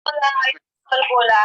कल बोला।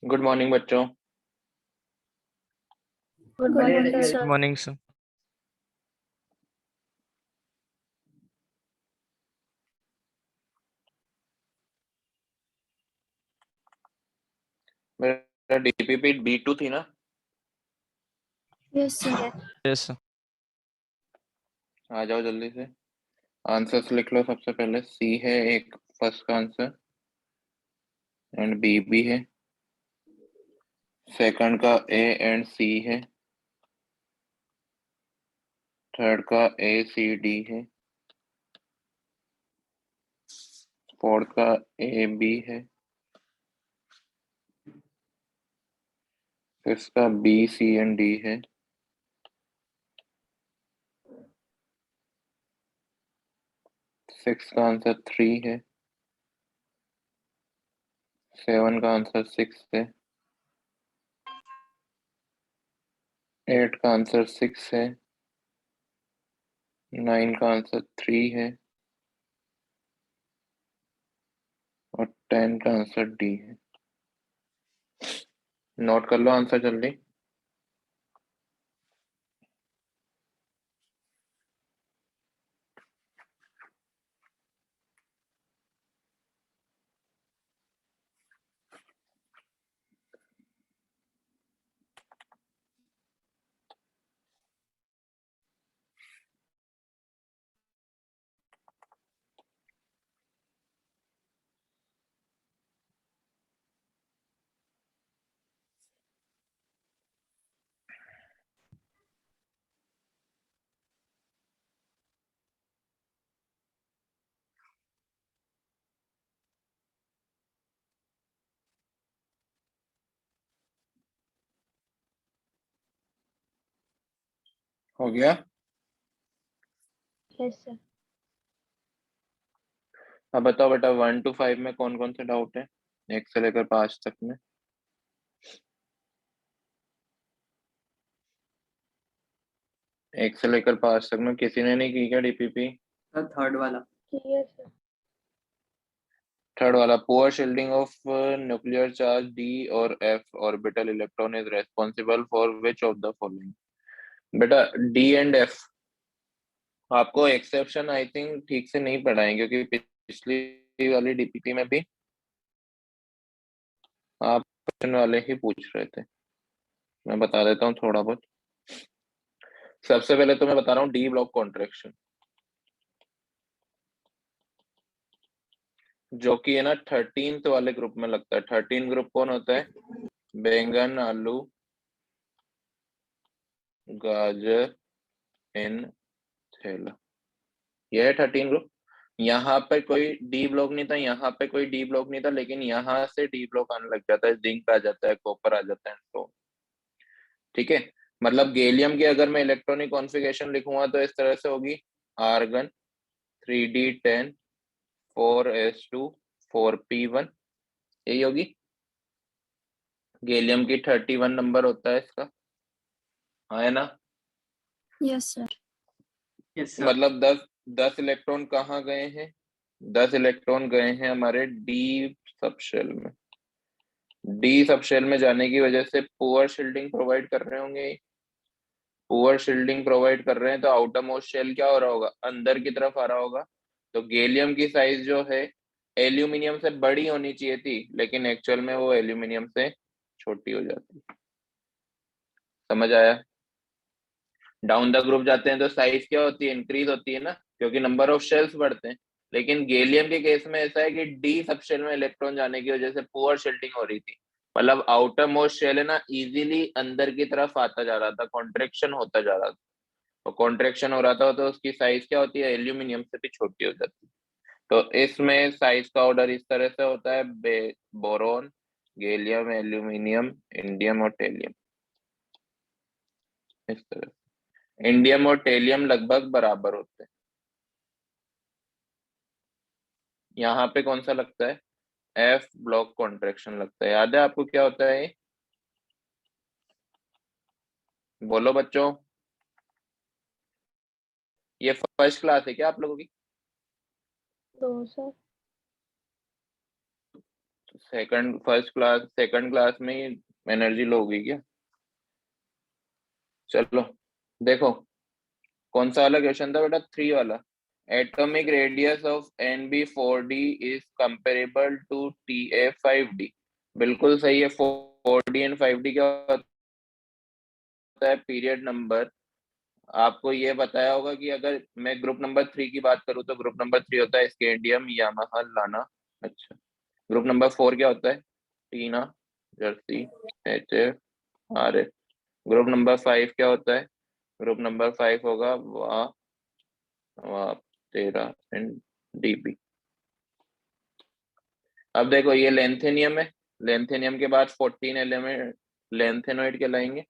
Good morning बच्चों। Good morning Good sir. morning, sir. मेरा डीपीपी B2 थी ना? Yes sir. Yes, sir. आ जाओ जल्दी से। आंसर्स लिख लो। सबसे पहले सी है एक फर्स्ट का आंसर एंड बी भी है। सेकंड का ए एंड सी है। थर्ड का ACD है। फोर्थ का AB है। फिफ्थ का BC एंड D है। सिक्स का आंसर 3 है। सेवन का आंसर 6 है। एट का आंसर 6 है। नाइन का आंसर 3 है और 10 का आंसर D है। नोट कर लो आंसर जल्दी। हो गया? Yes sir. अब बताओ बेटा 1 to 5 में कौन कौन से डाउट है? 1 से लेकर 5 तक में। 1 से लेकर 5 तक में किसी ने नहीं की क्या डीपीपी? सर थर्ड वाला। Yes sir. थर्ड वाला poor shielding of nuclear charge D और F orbital electron is responsible for which of the following. बेटा D एंड F आपको एक्सेप्शन आई थिंक ठीक से नहीं पढ़ाएं, क्योंकि पिछली वाली डीपीपी में भी आप क्वेश्चन वाले ही पूछ रहे थे। मैं बता देता हूँ थोड़ा बहुत। सबसे पहले तो मैं बता रहा हूँ डी ब्लॉक कॉन्ट्रैक्शन, जो कि है ना 13th वाले ग्रुप में लगता है। 13 ग्रुप कौन होता है? बैंगन, आलू, गाजर, इन, थैला, यह है 13 ग्रुप। यहाँ पे कोई डी ब्लॉक नहीं था, यहाँ पे कोई डी ब्लॉक नहीं था, लेकिन यहाँ से डी ब्लॉक आने लग जाता है, जिंक आ जाता है, कॉपर आ जाता है, तो ठीक है। मतलब गैलियम की अगर मैं इलेक्ट्रॉनिक कॉन्फ़िगरेशन लिखूंगा तो इस तरह से होगी, आर्गन 3d10 4s2 4p1, यही होगी। गैलियम की 31 नंबर होता है इसका, हाँ है ना? Yes, sir. Yes sir. मतलब 10 इलेक्ट्रॉन कहाँ गए हैं? 10 इलेक्ट्रॉन गए हैं हमारे डी सब शेल में। डी सब शेल में जाने की वजह से पुअर शील्डिंग प्रोवाइड कर रहे होंगे, पुअर शील्डिंग प्रोवाइड कर रहे हैं, तो आउटर मोस्ट शेल क्या हो रहा होगा? अंदर की तरफ आ रहा होगा। तो गैलियम की साइज जो है एल्यूमिनियम से बड़ी होनी चाहिए थी, लेकिन एक्चुअल में वो एल्यूमिनियम से छोटी हो जाती है। समझ आया? डाउन द ग्रुप जाते हैं तो साइज क्या होती है? इंक्रीज होती है ना, क्योंकि नंबर ऑफ शेल्स बढ़ते हैं। लेकिन गैलियम के केस में ऐसा है कि डी सब शेल में इलेक्ट्रॉन जाने की वजह से पुअर शील्डिंग हो रही थी, मतलब आउटर मोस्ट शेल है ना इजीली अंदर की तरफ आता जा रहा था, कॉन्ट्रेक्शन होता जा रहा था। तो कॉन्ट्रेक्शन हो रहा था तो उसकी साइज क्या होती है? एल्यूमिनियम से भी छोटी हो जाती है। तो इसमें साइज का ऑर्डर इस तरह से होता है, बोरोन, गैलियम, एल्यूमिनियम, इंडियम और टेलियम, इस तरह से। इंडियम और टेलियम लगभग बराबर होते हैं। यहाँ पे कौन सा लगता है? एफ ब्लॉक कॉन्ट्रेक्शन लगता है। याद है आपको क्या होता है ये? बोलो बच्चों, ये फर्स्ट क्लास है क्या आप लोगों की? No, sir. सेकंड क्लास में ही एनर्जी लो होगी क्या? चलो देखो, कौन सा वाला क्वेश्चन था बेटा? 3 वाला। Atomic radius of Nb4d is comparable to Ta5d। बिल्कुल सही है। 4d एंड 5d क्या होता है? Period number. आपको ये बताया होगा कि अगर मैं ग्रुप नंबर 3 की बात करूं तो ग्रुप नंबर 3 होता है स्केंडियम, यामाहा, लाना। अच्छा, ग्रुप नंबर 4 क्या होता है? Tina, Jersey, HF, RF. Group number 5 क्या होता है? ग्रुप नंबर 5 होगा वाह वाह, तेरा एंड डीबी। अब देखो ये लेंथेनियम है, लेंथेनियम के बाद 14 एलिमेंट लेंथेनोइड कहलाएंगे। यस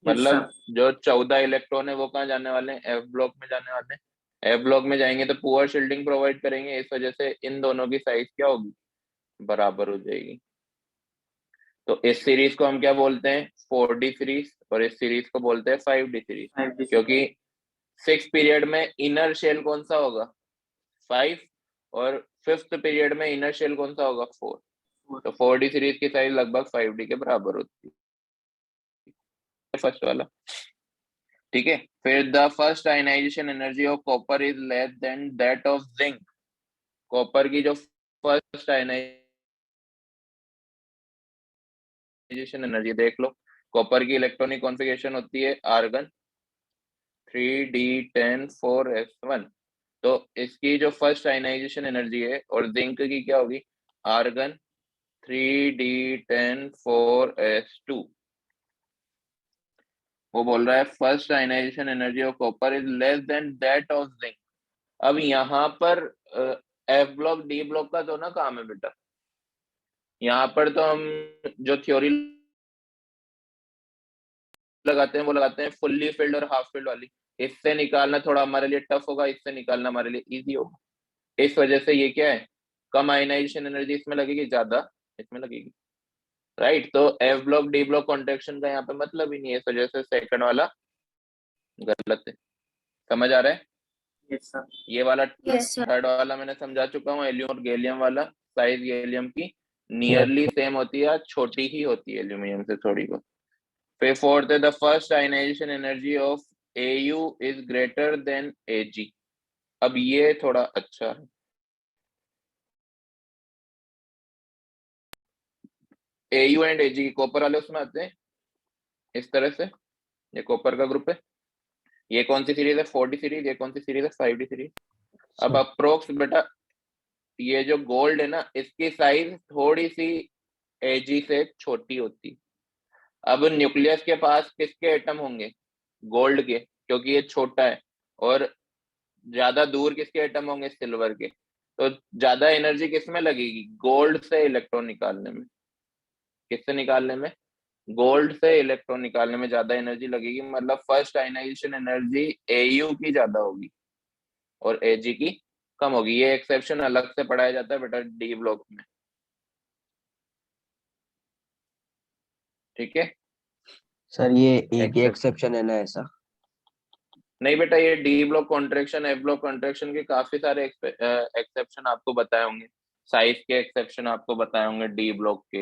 मतलब सर। जो 14 इलेक्ट्रॉन है वो कहाँ जाने वाले हैं? एफ ब्लॉक में जाने वाले हैं। एफ ब्लॉक में जाएंगे तो पुअर शील्डिंग प्रोवाइड करेंगे, इस वजह से इन दोनों की साइज क्या होगी? बराबर हो जाएगी। तो इस सीरीज को हम क्या बोलते हैं? 4D सीरीज, और इस सीरीज को बोलते हैं 5D सीरीज, 5D क्योंकि 6 पीरियड में इनर शेल कौन सा होगा? 5, और 5th पीरियड में इनर शेल कौन सा होगा? 4। तो 4D सीरीज की साइज लगभग 5D के बराबर होती है, फर्स्ट वाला। ठीक है, फिर the first ionization energy of copper is less than that of zinc. Copper की जो फर्स्ट आयनाइजेशन एनर्जी देख लो। कॉपर की इलेक्ट्रॉनिक कॉन्फ़िगरेशन होती है आर्गन 3d10 4s1। तो इसकी जो फर्स्ट आयनाइजेशन एनर्जी है, और जिंक की क्या होगी? Argon 3d10 4s2। वो बोल रहा है first ionization energy of copper is less than that of zinc. अब यहाँ पर एफ ब्लॉक डी ब्लॉक का तो ना काम है बेटा। यहाँ पर तो हम जो थ्योरी लगाते हैं वो लगाते हैं फुल्ली फिल्ड और हाफ फिल्ड वाली। इससे निकालना थोड़ा हमारे लिए टफ होगा, इससे निकालना हमारे लिए इजी होगा। इस वजह से ये क्या है? कम आयनाइजेशन एनर्जी इसमें लगेगी, ज्यादा इसमें लगेगी। राइट, तो F block D block contraction का यहाँ पे मतलब ही नहीं है, इस वजह से सेकंड वाला गलत है। समझ आ रहा है? Yes sir. ये वाला Yes, sir. थर्ड वाला मैंने समझा चुका हूँ। एल्यूम और गैलियम वाला साइज गैलियम की नियरली सेम होती है, छोटी ही होती है एल्यूमिनियम से थोड़ी बहुत। फिर फोर्थ है the first ionization energy of Au is greater than Ag। अब ये थोड़ा अच्छा है। Au एंड Ag कॉपर वाले उसमें आते हैं इस तरह से, ये कॉपर का ग्रुप है। ये कौन सी सीरीज है? 4D series. ये कौन सी सीरीज है? 5D series. अब सर अप्रोक्स बेटा ये जो गोल्ड है ना, इसकी साइज थोड़ी सी Ag से छोटी होती। अब न्यूक्लियस के पास किसके एटम होंगे? गोल्ड के, क्योंकि ये छोटा है। और ज्यादा दूर किसके एटम होंगे? सिल्वर के। तो ज्यादा एनर्जी किसमें लगेगी? गोल्ड से इलेक्ट्रॉन निकालने में। किससे निकालने में? गोल्ड से इलेक्ट्रॉन निकालने में ज्यादा एनर्जी लगेगी। मतलब फर्स्ट आयनाइजेशन एनर्जी Au की ज्यादा होगी और Ag की कम होगी। ये एक्सेप्शन अलग से पढ़ाया जाता है बेटा डी ब्लॉक में, ठीक है? सर ये एक ही Exception। एक्सेप्शन है ना ऐसा? नहीं बेटा, ये D block contraction, F block contraction के काफी सारे एक्सेप्शन आपको बताए होंगे। साइज के एक्सेप्शन आपको बताए होंगे डी ब्लॉक के,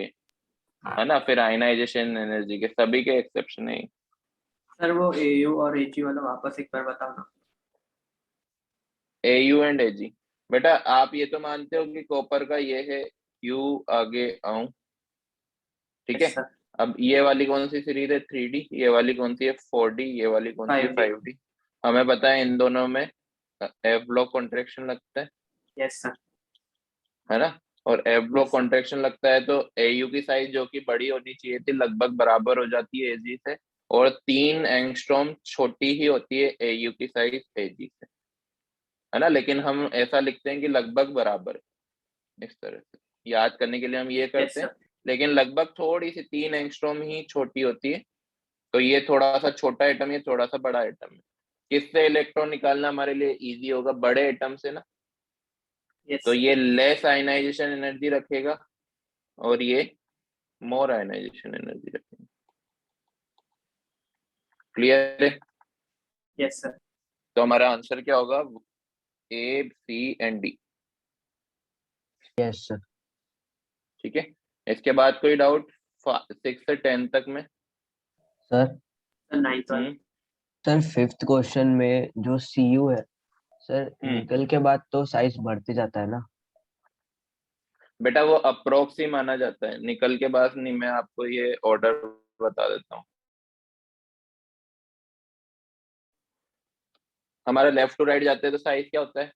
है ना? फिर आयनाइजेशन एनर्जी के, सभी के एक्सेप्शन है। सर वो AU और AG वाला वापस एक बार बताओ ना। AU and Ag। बेटा आप ये तो मानते हो कि कॉपर का ये है Q आगे आऊं, ठीक है? Yes, sir. अब ये वाली कौन सी सीरीज है? 3D। ये वाली कौन सी है? 4D। ये वाली कौन सी है? 5D। 5D। हमें पता है इन दोनों में एफ ब्लॉक कॉन्ट्रैक्शन लगता है, Yes, sir. है ना? और F block Yes, sir. Contraction लगता है तो AU की साइज जो कि बड़ी होनी चाहिए थी लगभग बराबर हो जाती है Ag से, और 3 एंगस्ट्रॉम छोटी ही होती है AU की साइज Ag से, है ना? लेकिन हम ऐसा लिखते हैं कि लगभग बराबर है। इस तरह से याद करने के लिए हम ये Yes, करते हैं, sir. लेकिन लगभग थोड़ी सी 3 एंगस्ट्रॉम ही छोटी होती है। तो ये थोड़ा सा छोटा एटम, ये थोड़ा सा बड़ा एटम है। किससे इलेक्ट्रॉन निकालना हमारे लिए इजी होगा? बड़े एटम से ना। Yes, तो sir. ये लेस आयनाइजेशन एनर्जी रखेगा और ये मोर आयनाइजेशन एनर्जी रखेगा। क्लियर है? Yes, sir. तो हमारा आंसर क्या होगा? A, C and D, yes sir. ठीक है? इसके बाद कोई डाउट 6 से 10 तक में? सर Sir, 9th वाला। सर फिफ्थ क्वेश्चन में जो Cu है सर, निकल के बाद तो साइज बढ़ते जाता है ना? बेटा वो अप्रोक्स ही माना जाता है, निकल के बाद नहीं। मैं आपको ये ऑर्डर बता देता हूँ। हमारा लेफ्ट टू राइट जाते हैं तो साइज क्या होता है?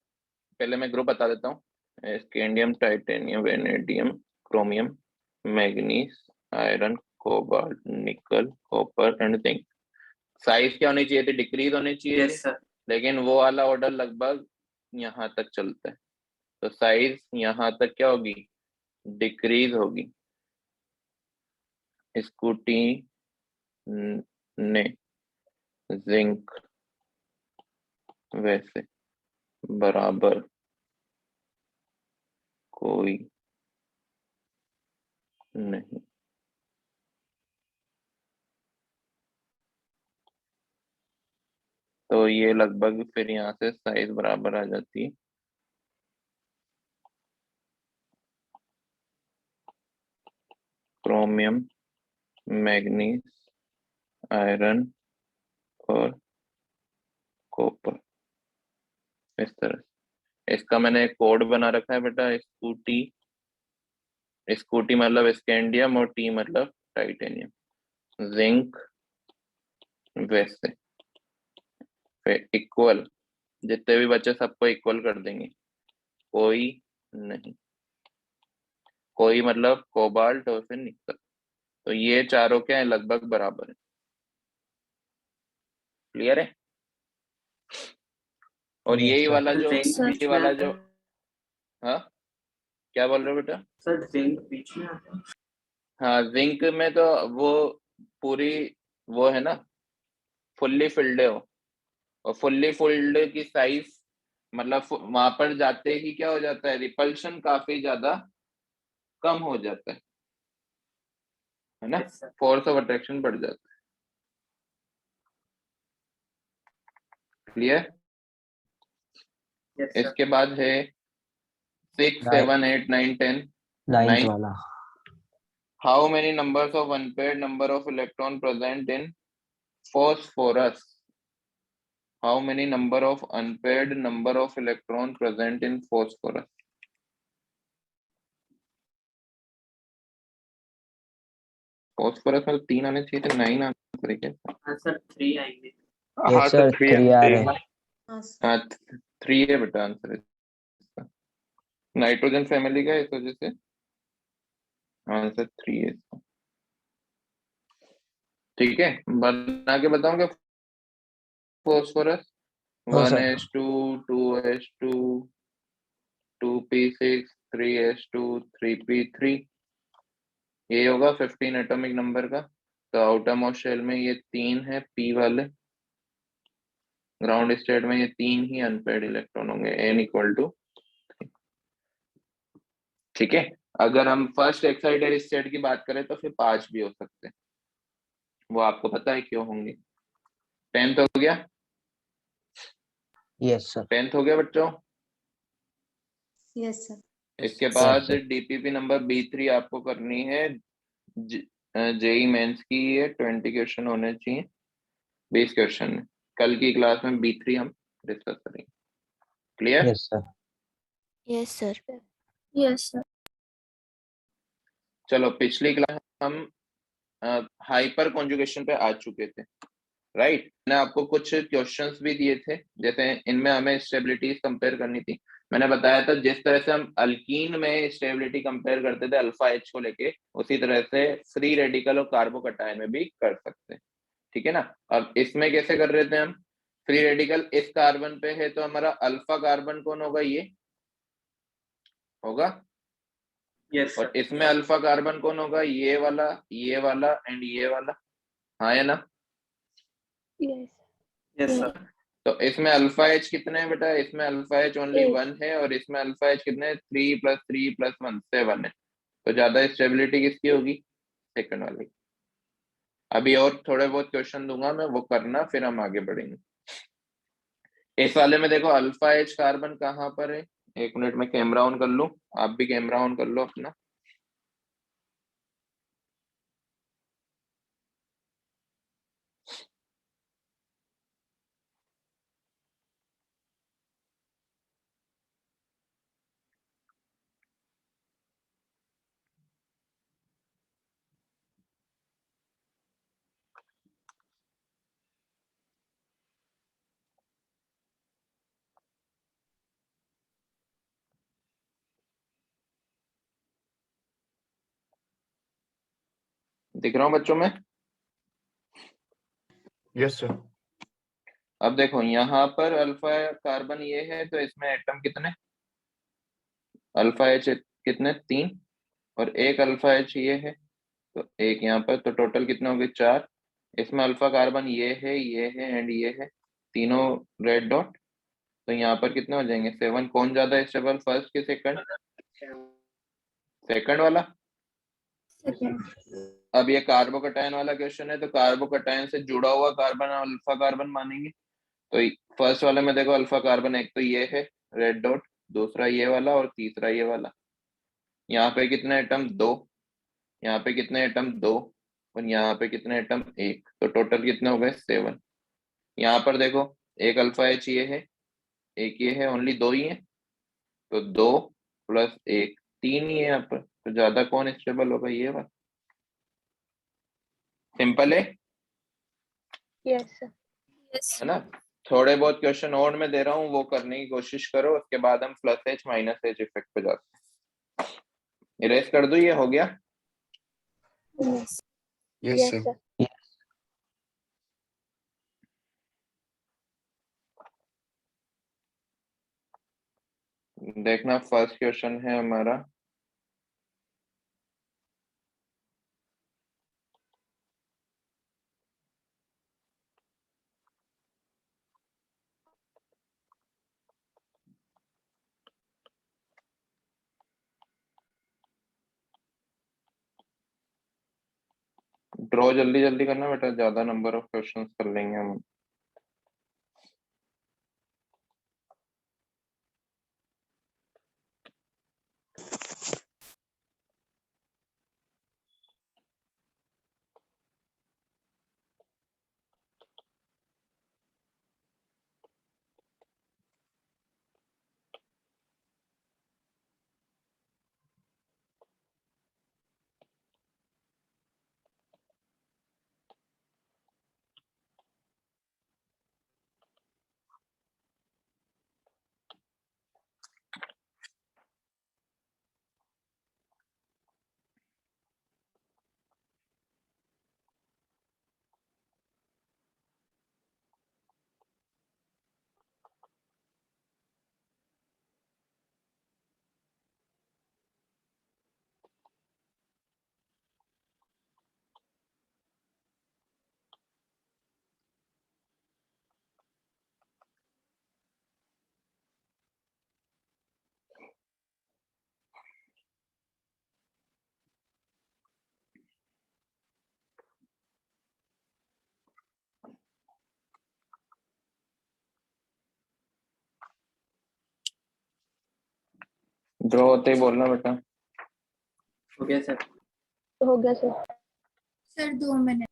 पहले मैं ग्रुप बता देता हूँ। Scandium, titanium, vanadium, chromium, manganese, iron, cobalt, निकल, कॉपर एंड जिंक। साइज क्या होनी चाहिए थी? डिक्रीज होनी चाहिए Yes, थी, sir. लेकिन वो वाला ऑर्डर लगभग यहाँ तक चलता है। तो साइज यहाँ तक क्या होगी? डिक्रीज होगी। स्कूटी ने जिंक वैसे बराबर कोई नहीं। तो ये लगभग फिर यहाँ से साइज बराबर आ जाती है। क्रोमियम, मैग्नीज, आयरन और कॉपर, इस तरह से। इसका मैंने एक कोड बना रखा है बेटा, स्कूटी। स्कूटी मतलब स्कैंडियम और टी मतलब टाइटेनियम। जिंक वैसे, फिर इक्वल, जितने भी बच्चे सबको इक्वल कर देंगे। कोई नहीं, कोई मतलब कोबाल्ट और फिर निकल। तो ये चारों क्या है? लगभग बराबर है। क्लियर है? और यस यही सर। वाला जो Zinc Sir. बीच ये में वाला आता जो, है। हाँ क्या बोल रहे हो बेटा? Sir, zinc बीच में आता है। हाँ जिंक में तो वो पूरी वो है ना, फुल्ली फिल्ड है वो। और फुल्ली फिल्ड की साइज मतलब वहां पर जाते ही क्या हो जाता है? रिपल्शन काफी ज्यादा कम हो जाता है ना? Yes, sir. Force of attraction बढ़ जाता है। क्लियर? Yes, sir. इसके बाद है 6, 7, 8, 9, 10। नाइन्थ 9, वाला। how many numbers of unpaired number of electron present in phosphorus? How many number of unpaired number of electron present in phosphorus? phosphorus में तो 3 आने चाहिए थे, 9 आने चाहिए। हाँ सर, 3 आएंगे। हाँ यस तो सर, 3 3 आ रहे हैं। हाँ हाँ 3 है बेटा आंसर इसका। नाइट्रोजन फैमिली का है इस वजह से आंसर 3 है इसका। ठीक है, बना के बताऊंगा। फॉस्फोरस हाँ one sir. H two two H two 2p6 3s2 3p3, ये होगा 15 एटॉमिक नंबर का। तो आउटर मोस्ट शेल में ये 3 है p वाले, ग्राउंड स्टेट में ये 3 ही अनपेयर्ड इलेक्ट्रॉन होंगे, n इक्वल टू। ठीक है, अगर हम फर्स्ट एक्साइटेड स्टेट की बात करें तो फिर 5 भी हो सकते हैं, वो आपको पता है क्यों होंगे। 10th हो गया, यस सर। 10th हो गया बच्चों। Yes sir. इसके यस बाद सर। डीपीपी नंबर B3 आपको करनी है। जेई मेंस की ये 20 क्वेश्चन होने चाहिए, 20 क्वेश्चन है। कल की क्लास में B3 हम डिस्कस करेंगे। Clear? Yes sir. Yes, sir. Yes, sir. चलो पिछली क्लास हम हाइपर कॉन्जुगेशन पे आ चुके थे, राइट। मैंने आपको कुछ क्वेश्चंस भी दिए थे, जैसे इनमें हमें स्टेबिलिटीज कंपेयर करनी थी। मैंने बताया था जिस तरह से हम अल्कीन में स्टेबिलिटी कंपेयर करते थे अल्फा एच को लेके, उसी तरह से फ्री रेडिकल और कार्बोकटायन में भी कर सकते हैं। ठीक है ना। अब इसमें कैसे कर रहे थे हम, फ्री रेडिकल इस कार्बन पे है तो हमारा अल्फा कार्बन कौन होगा, ये होगा। यस और सर। इसमें अल्फा कार्बन कौन होगा, ये वाला एंड ये वाला। हाँ है ना। Yes. Yes sir. तो इसमें अल्फा एच कितने हैं बेटा, इसमें अल्फा एच ओनली Eight. 1 है, और इसमें अल्फा एच कितने, 3 + 3 + 1 7 है। तो ज्यादा स्टेबिलिटी किसकी होगी, सेकंड वाले की। अभी और थोड़े बहुत क्वेश्चन दूंगा मैं, वो करना, फिर हम आगे बढ़ेंगे। इस वाले में देखो अल्फा एच कार्बन कहाँ पर है, एक मिनट में कैमरा ऑन कर लूं, आप भी कैमरा ऑन कर लो अपना। दिख रहा हूँ बच्चों में। Yes sir. अब देखो यहाँ पर अल्फा कार्बन ये है, तो इसमें एटम कितने, अल्फा एच कितने, 3, और एक अल्फा एच ये है, तो एक यहाँ पर, तो टोटल कितने हो गए, 4। इसमें अल्फा कार्बन ये है एंड ये है, तीनों रेड डॉट। तो यहाँ पर कितने हो जाएंगे, 7। कौन ज्यादा स्टेबल, फर्स्ट के सेकंड, सेकंड वाला। Second. अब ये कार्बोकटायन वाला क्वेश्चन है, तो कार्बोकटायन से जुड़ा हुआ कार्बन अल्फा कार्बन मानेंगे। तो फर्स्ट वाले में देखो अल्फा कार्बन एक तो ये है रेड डॉट, दूसरा ये वाला, और तीसरा ये वाला। यहाँ पे कितने एटम, 2। यहाँ पे कितने एटम, 2। और यहाँ पे कितने एटम, 1। तो टोटल कितने हो गए, 7। यहाँ पर देखो एक अल्फा एच ये है, एक ये है, ओनली 2 ही है। तो 2 + 1 3 ही है यहाँ पर, तो ज्यादा कौन स्टेबल होगा, ये वाला। सिंपल है Yes, sir. Yes. है ना। थोड़े बहुत क्वेश्चन और मैं दे रहा हूँ, वो करने की कोशिश करो, उसके बाद हम +H -H इफेक्ट पे जाते हैं। इरेज कर दो, ये हो गया। Yes. Yes Yes, sir. sir. देखना फर्स्ट क्वेश्चन है हमारा, ड्रॉ जल्दी जल्दी करना बेटा, ज्यादा नंबर ऑफ क्वेश्चंस कर लेंगे हम। ड्रॉ होते ही बोलना बेटा। हो गया सर। हो गया सर। Sir 2 minute.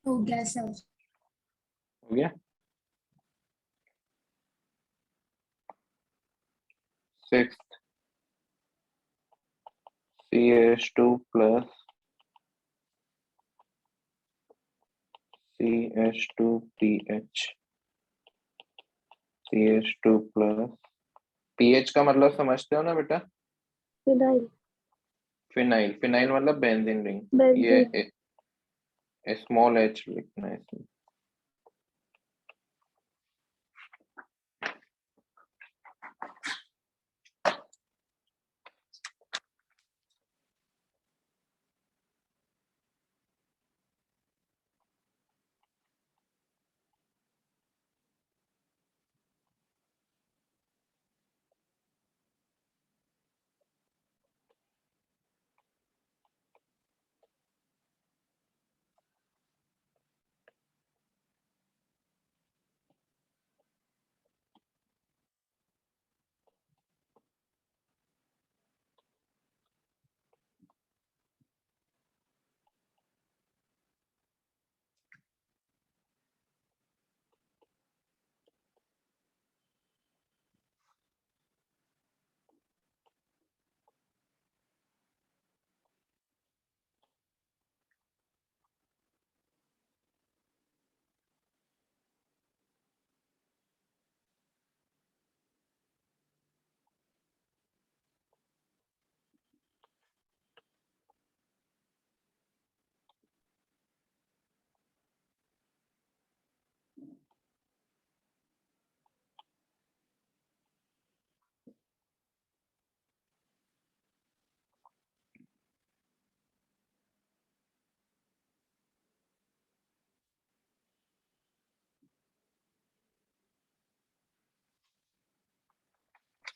हो गया सर। हो गया। 6 CH2 plus CH2PH CH2 plus pH का मतलब समझते हो ना बेटा? फिनाइल। फिनाइल। फिनाइल मतलब बेंजीन रिंग। बेंजीन। ये स्मॉल एच लिखना है इसमें।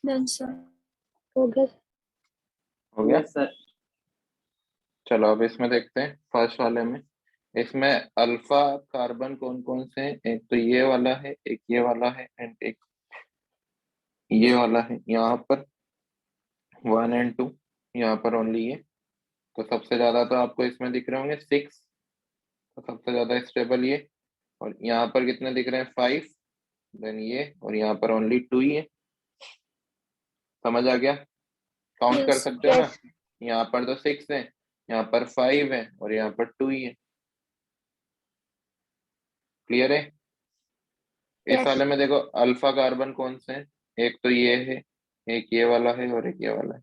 Done sir. हो गया। हो गया। Yes sir. चलो अब इसमें देखते हैं फर्स्ट वाले में। इसमें अल्फा कार्बन कौन कौन से हैं? एक तो ये वाला है, एक ये वाला है, एंड एक ये वाला है। यहाँ पर 1 and 2, यहाँ पर ओनली ये। तो सबसे ज्यादा तो आपको इसमें दिख रहे होंगे 6, तो सबसे ज्यादा स्टेबल ये। और यहाँ पर कितने दिख रहे हैं? 5, देन ये, और यहाँ पर ओनली 2 ही है। समझ आ गया? काउंट कर Yes, सकते हो ना? यस। यहाँ पर तो 6 है, यहाँ पर 5 है, और यहाँ पर 2 ही है। क्लियर है? इस यस। वाले में देखो अल्फा कार्बन कौन से हैं? एक तो ये है, एक ये वाला है, और एक ये वाला है।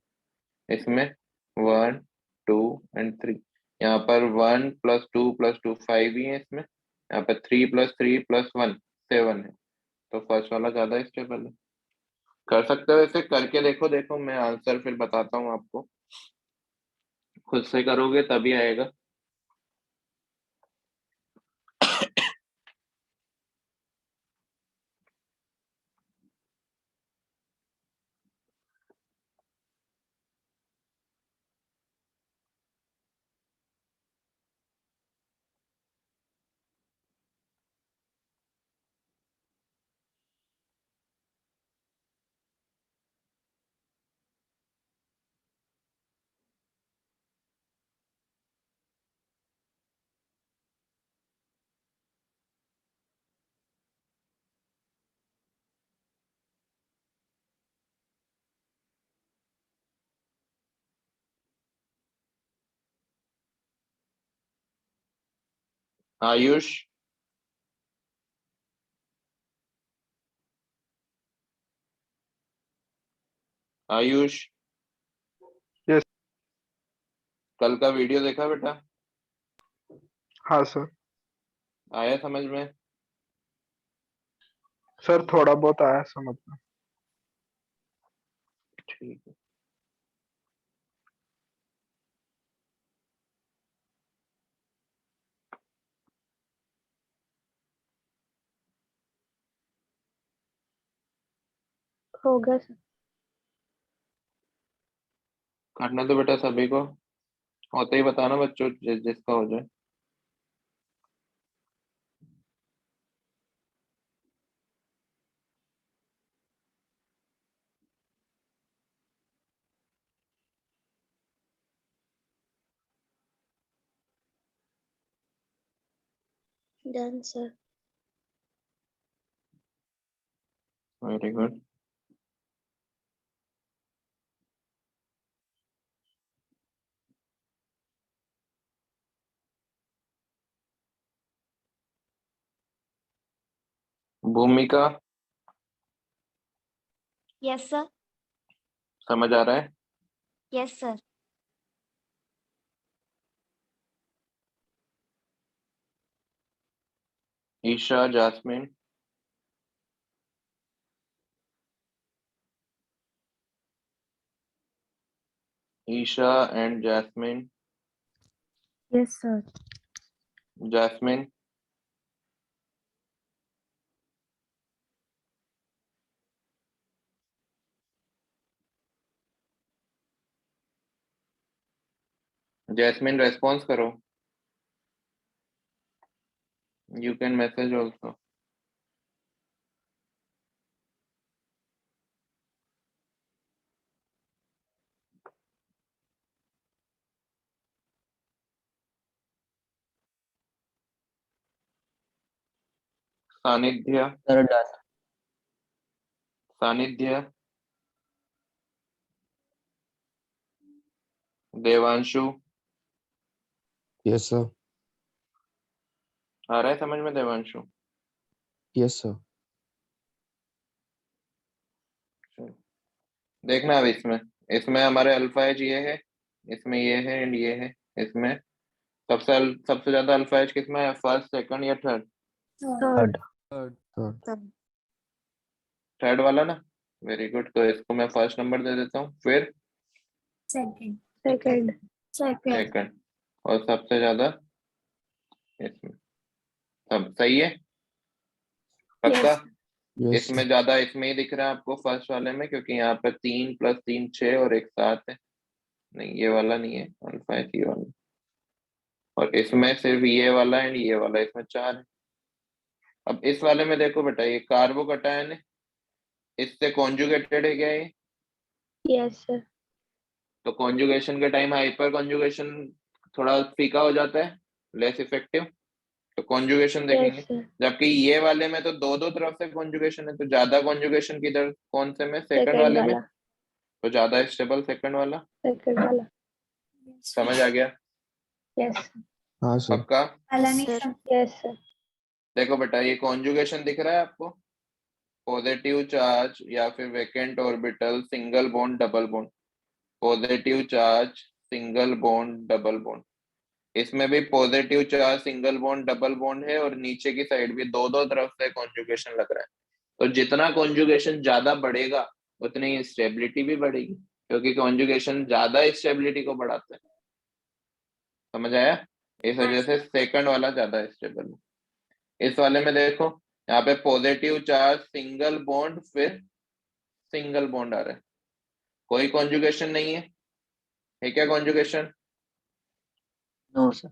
इसमें 1, 2 एंड 3। यहाँ पर 1 + 2 + 2 5 ही है इसमें। यहाँ पर 3 + 3 + 1 7 है। तो फर्स्ट वाला ज्यादा स्टेबल है। कर सकते हो ऐसे, करके देखो। देखो मैं आंसर फिर बताता हूँ आपको, खुद से करोगे तभी आएगा। आयुष, आयुष यस। कल का वीडियो देखा बेटा? हाँ सर। आया समझ में? सर थोड़ा बहुत आया समझ में। ठीक है। हो गया सर। करना तो बेटा सभी को होते ही बताना बच्चों, जिसका हो जाए। Done sir. Very good. Bhumika, yes sir. समझ आ रहा है? Yes sir. Isha, Jasmine, Isha and Jasmine, yes sir. Jasmine, Jasmine response करो। You can message also. Sanidhya, sir done. Sanidhya, Devanshu, yes sir. आ रहा है समझ में देवांशु? Yes sir. देखना अब इसमें, इसमें हमारे अल्फा एज ये है, इसमें ये है एंड ये है। इसमें सबसे ज्यादा अल्फा एज किसमें है? फर्स्ट, सेकंड या थर्ड? थर्ड। थर्ड। थर्ड वाला ना। वेरी गुड, तो इसको मैं फर्स्ट नंबर दे देता हूँ। फिर सेकंड। सेकंड। सेकंड। सेकंड, और सबसे ज्यादा इसमें। सब सही है? पक्का? यस इसमें ज्यादा इसमें ही दिख रहा है आपको फर्स्ट वाले में, क्योंकि यहाँ पे 3 + 3 6 और एक 7 है। नहीं, ये वाला नहीं है अल्फा एच, ये वाला। और इसमें सिर्फ ये वाला एंड ये वाला, इसमें 4 है। अब इस वाले में देखो बेटा, ये कार्बो कटायन है, इससे कॉन्जुगेटेड है क्या ये? Yes sir. तो कॉन्जुगेशन के टाइम हाइपर कॉन्जुगेशन थोड़ा फीका हो जाता है, लेस इफेक्टिव। तो कॉन्जुगेशन देखेंगे। Yes sir. जबकि ये वाले में तो दो दो तरफ से कॉन्जुगेशन है, तो ज्यादा कॉन्जुगेशन किधर, कौन से में? सेकंड सेकंड वाले में। वाला। तो ज्यादा स्टेबल सेकंड वाला। सेकंड वाला। समझ आ गया? यस। हाँ सर। पक्का? वाला नहीं सर। Yes sir. देखो बेटा, ये कॉन्जुगेशन दिख रहा है आपको? पॉजिटिव चार्ज या फिर vacant orbital, single bond, double bond. Positive charge, single bond, double bond. इसमें भी positive charge, single bond, double bond है, और नीचे की साइड भी दो दो तरफ से कॉन्जुगेशन लग रहा है। तो जितना कॉन्जुगेशन ज्यादा बढ़ेगा उतनी ही स्टेबिलिटी भी बढ़ेगी, क्योंकि कॉन्जुगेशन ज्यादा स्टेबिलिटी को बढ़ाता है। समझ आया? इस वजह से सेकंड वाला ज्यादा स्टेबल है। इस वाले में देखो, यहाँ पे पॉजिटिव चार्ज, सिंगल बॉन्ड, फिर सिंगल बॉन्ड आ रहा है, कोई कॉन्जुगेशन नहीं है क्या कॉन्जुगेशन? No sir.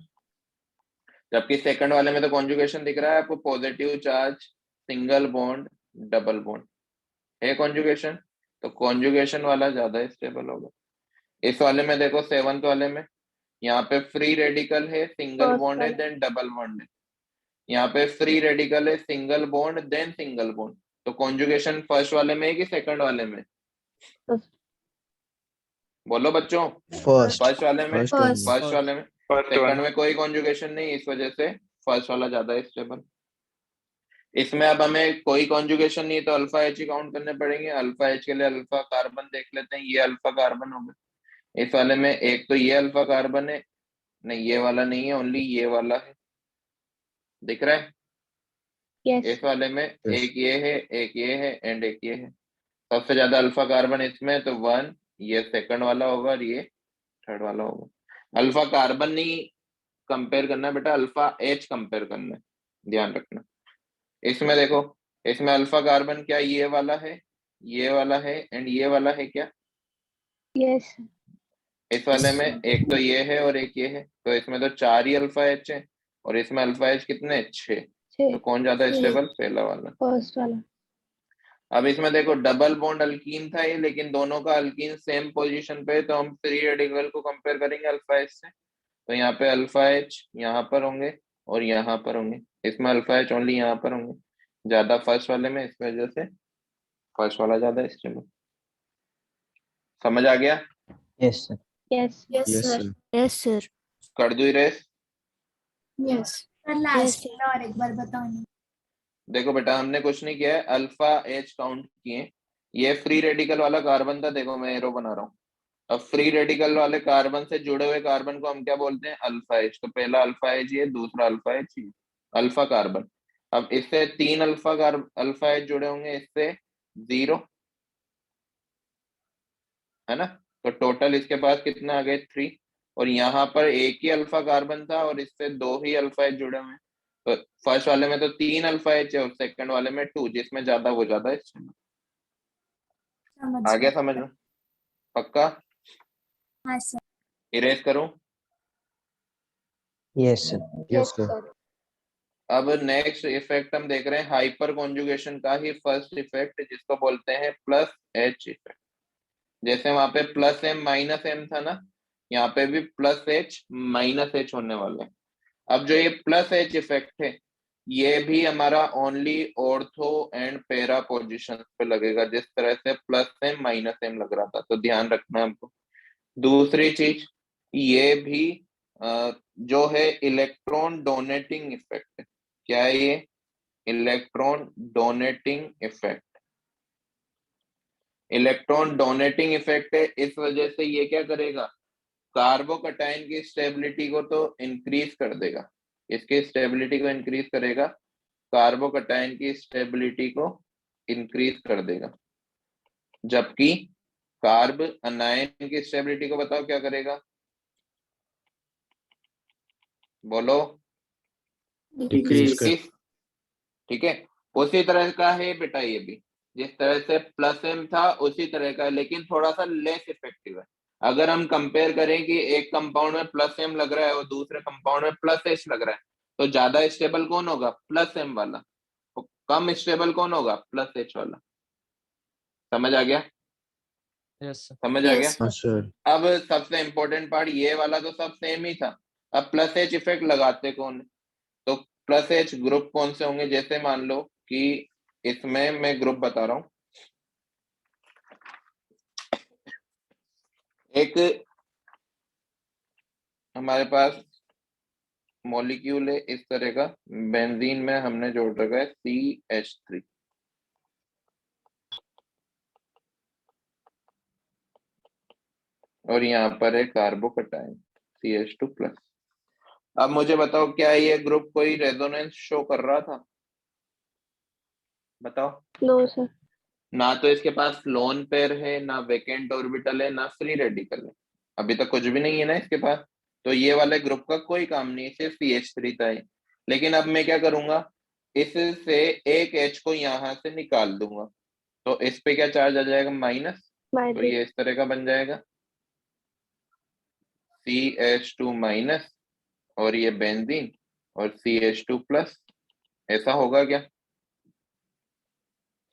जबकि सेकंड वाले में तो कॉन्जुगेशन दिख रहा है आपको, positive charge, single bond, double bond है कॉन्जुगेशन। तो कॉन्जुगेशन वाला ज्यादा स्टेबल होगा। इस वाले में देखो, सेवंथ वाले में, यहाँ पे फ्री रेडिकल है, सिंगल फर्स्ट बॉन्ड है, वाला। देन डबल बॉन्ड है। यहाँ पे फ्री रेडिकल है, single bond, then single bond. तो कॉन्जुगेशन फर्स्ट वाले में है कि सेकंड वाले में? फर्स्ट। बोलो बच्चों। फर्स्ट। फर्स्ट वाले में। फर्स्ट। फर्स्ट वाले में। First second one. में कोई कॉन्जुगेशन नहीं, इस वजह से फर्स्ट वाला ज्यादा स्टेबल। इसमें अब हमें कोई कॉन्जुगेशन नहीं है, तो अल्फा एच ही काउंट करने पड़ेंगे। अल्फा एच के लिए अल्फा कार्बन देख लेते हैं। ये अल्फा कार्बन हो गया। इस वाले में एक तो ये अल्फा कार्बन है, नहीं ये वाला नहीं है, ओनली ये वाला है, दिख रहा है? यस। इस वाले में एक ये है, एक ये है एंड एक ये है। सबसे ज्यादा अल्फा कार्बन इसमें है, तो 1 ये सेकंड वाला होगा और ये थर्ड वाला होगा। अल्फा कार्बन नहीं कंपेयर करना है बेटा, अल्फा एच कंपेयर करना है, ध्यान रखना। इसमें देखो, इसमें अल्फा कार्बन क्या ये वाला है, ये वाला है एंड ये वाला है क्या? यस इस वाले में एक तो ये है और एक ये है, तो इसमें तो 4 ही अल्फा एच है और इसमें अल्फा एच कितने? 6। तो 6 कौन ज्यादा स्टेबल? पहला वाला। फर्स्ट वाला। अब इसमें देखो डबल बॉन्ड अल्कीन था ये, लेकिन दोनों का अल्कीन सेम पोजीशन पे है, तो हम फ्री रेडिकल को कंपेयर करेंगे अल्फा एच से। तो यहाँ पे अल्फा एच यहाँ पर होंगे और यहाँ पर होंगे, इसमें अल्फा एच ओनली यहाँ पर होंगे, ज्यादा फर्स्ट वाले में, इस वजह से फर्स्ट वाला ज्यादा स्टेबल। समझ आ गया? Yes sir. Yes Yes, Yes, sir. sir. Yes, sir. कर दू इरेज? Yes. सर लास्ट वाला और एक बार बताओ नहीं। देखो बेटा, हमने कुछ नहीं किया है, अल्फा एच काउंट किए। ये फ्री रेडिकल वाला कार्बन था, देखो मैं एरो बना रहा हूँ। अब फ्री रेडिकल वाले कार्बन से जुड़े हुए कार्बन को हम क्या बोलते हैं? Alpha H. तो पहला अल्फा एच ये, दूसरा अल्फा एच ये, अल्फा कार्बन। अब इससे 3 अल्फा एच जुड़े होंगे, इससे 0, है ना? तो टोटल इसके पास कितने आ गए? 3। और यहाँ पर एक ही अल्फा कार्बन था और इससे 2 ही अल्फा एच जुड़े हुए हैं। तो फर्स्ट वाले में तो 3 अल्फा एच है और सेकंड वाले में 2, जिसमें ज्यादा वो ज्यादा है। समझ आ गया गया। समझ में? पक्का? हाँ सर। इरेज करूं? Yes sir. Yes, sir. अब नेक्स्ट इफेक्ट हम देख रहे हैं हाइपर कॉन्जुगेशन का ही फर्स्ट इफेक्ट, जिसको बोलते हैं प्लस एच इफेक्ट। जैसे वहां पे प्लस एम माइनस एम था ना, यहाँ पे भी प्लस एच माइनस एच होने वाला है। अब जो ये प्लस एच इफेक्ट है, ये भी हमारा only ortho and para position पे लगेगा, जिस तरह से प्लस एम माइनस एम लग रहा था। तो ध्यान रखना हमको। दूसरी चीज, ये भी जो है इलेक्ट्रॉन डोनेटिंग इफेक्ट है। क्या है ये? Electron donating effect. Electron donating effect है, इस वजह से ये क्या करेगा? कार्बोकटाइन की स्टेबिलिटी को तो इंक्रीज कर देगा। इसकी स्टेबिलिटी को इंक्रीज करेगा, कार्बोकटाइन की स्टेबिलिटी को इंक्रीज कर देगा। जबकि कार्ब अनायन की स्टेबिलिटी को बताओ क्या करेगा? बोलो। डिक्रीज। डिक्रीज। ठीक है, उसी तरह का है बेटा ये भी। जिस तरह से प्लस एम था उसी तरह का है, लेकिन थोड़ा सा लेस इफेक्टिव है। अगर हम कंपेयर करें कि एक कंपाउंड में प्लस एम लग रहा है और दूसरे कंपाउंड में प्लस एच लग रहा है, तो ज्यादा स्टेबल कौन होगा? प्लस एम वाला। तो कम स्टेबल कौन होगा? प्लस एच वाला। समझ आ गया? Yes sir. समझ आ गया? Yes, हाँ sir. अब सबसे इंपॉर्टेंट पार्ट, ये वाला तो सब सेम ही था। अब प्लस एच इफेक्ट लगाते कौन है? तो प्लस एच ग्रुप कौन से होंगे? जैसे मान लो कि इसमें मैं ग्रुप बता रहा हूं, एक हमारे पास मॉलिक्यूल है इस तरह का, बेंजीन में हमने जोड़ रखा है CH3। और यहाँ पर है कार्बोकटाइन CH2+। अब मुझे बताओ, क्या ये ग्रुप कोई रेजोनेंस शो कर रहा था? बताओ। No sir. ना तो इसके पास लोन पेयर है, ना वेकेंट ऑर्बिटल है, ना फ्री रेडिकल है। अभी तक कुछ भी नहीं है ना इसके पास। तो ये वाले ग्रुप का कोई काम नहीं, सिर्फ CH3 था ये। लेकिन अब मैं क्या करूंगा, इससे एक H को यहां से निकाल दूंगा, तो इस पे क्या चार्ज आ जाएगा? माइनस। तो माइनस। ये इस तरह का बन जाएगा CH2 माइनस, और ये बेंजीन और CH2+। ऐसा होगा क्या?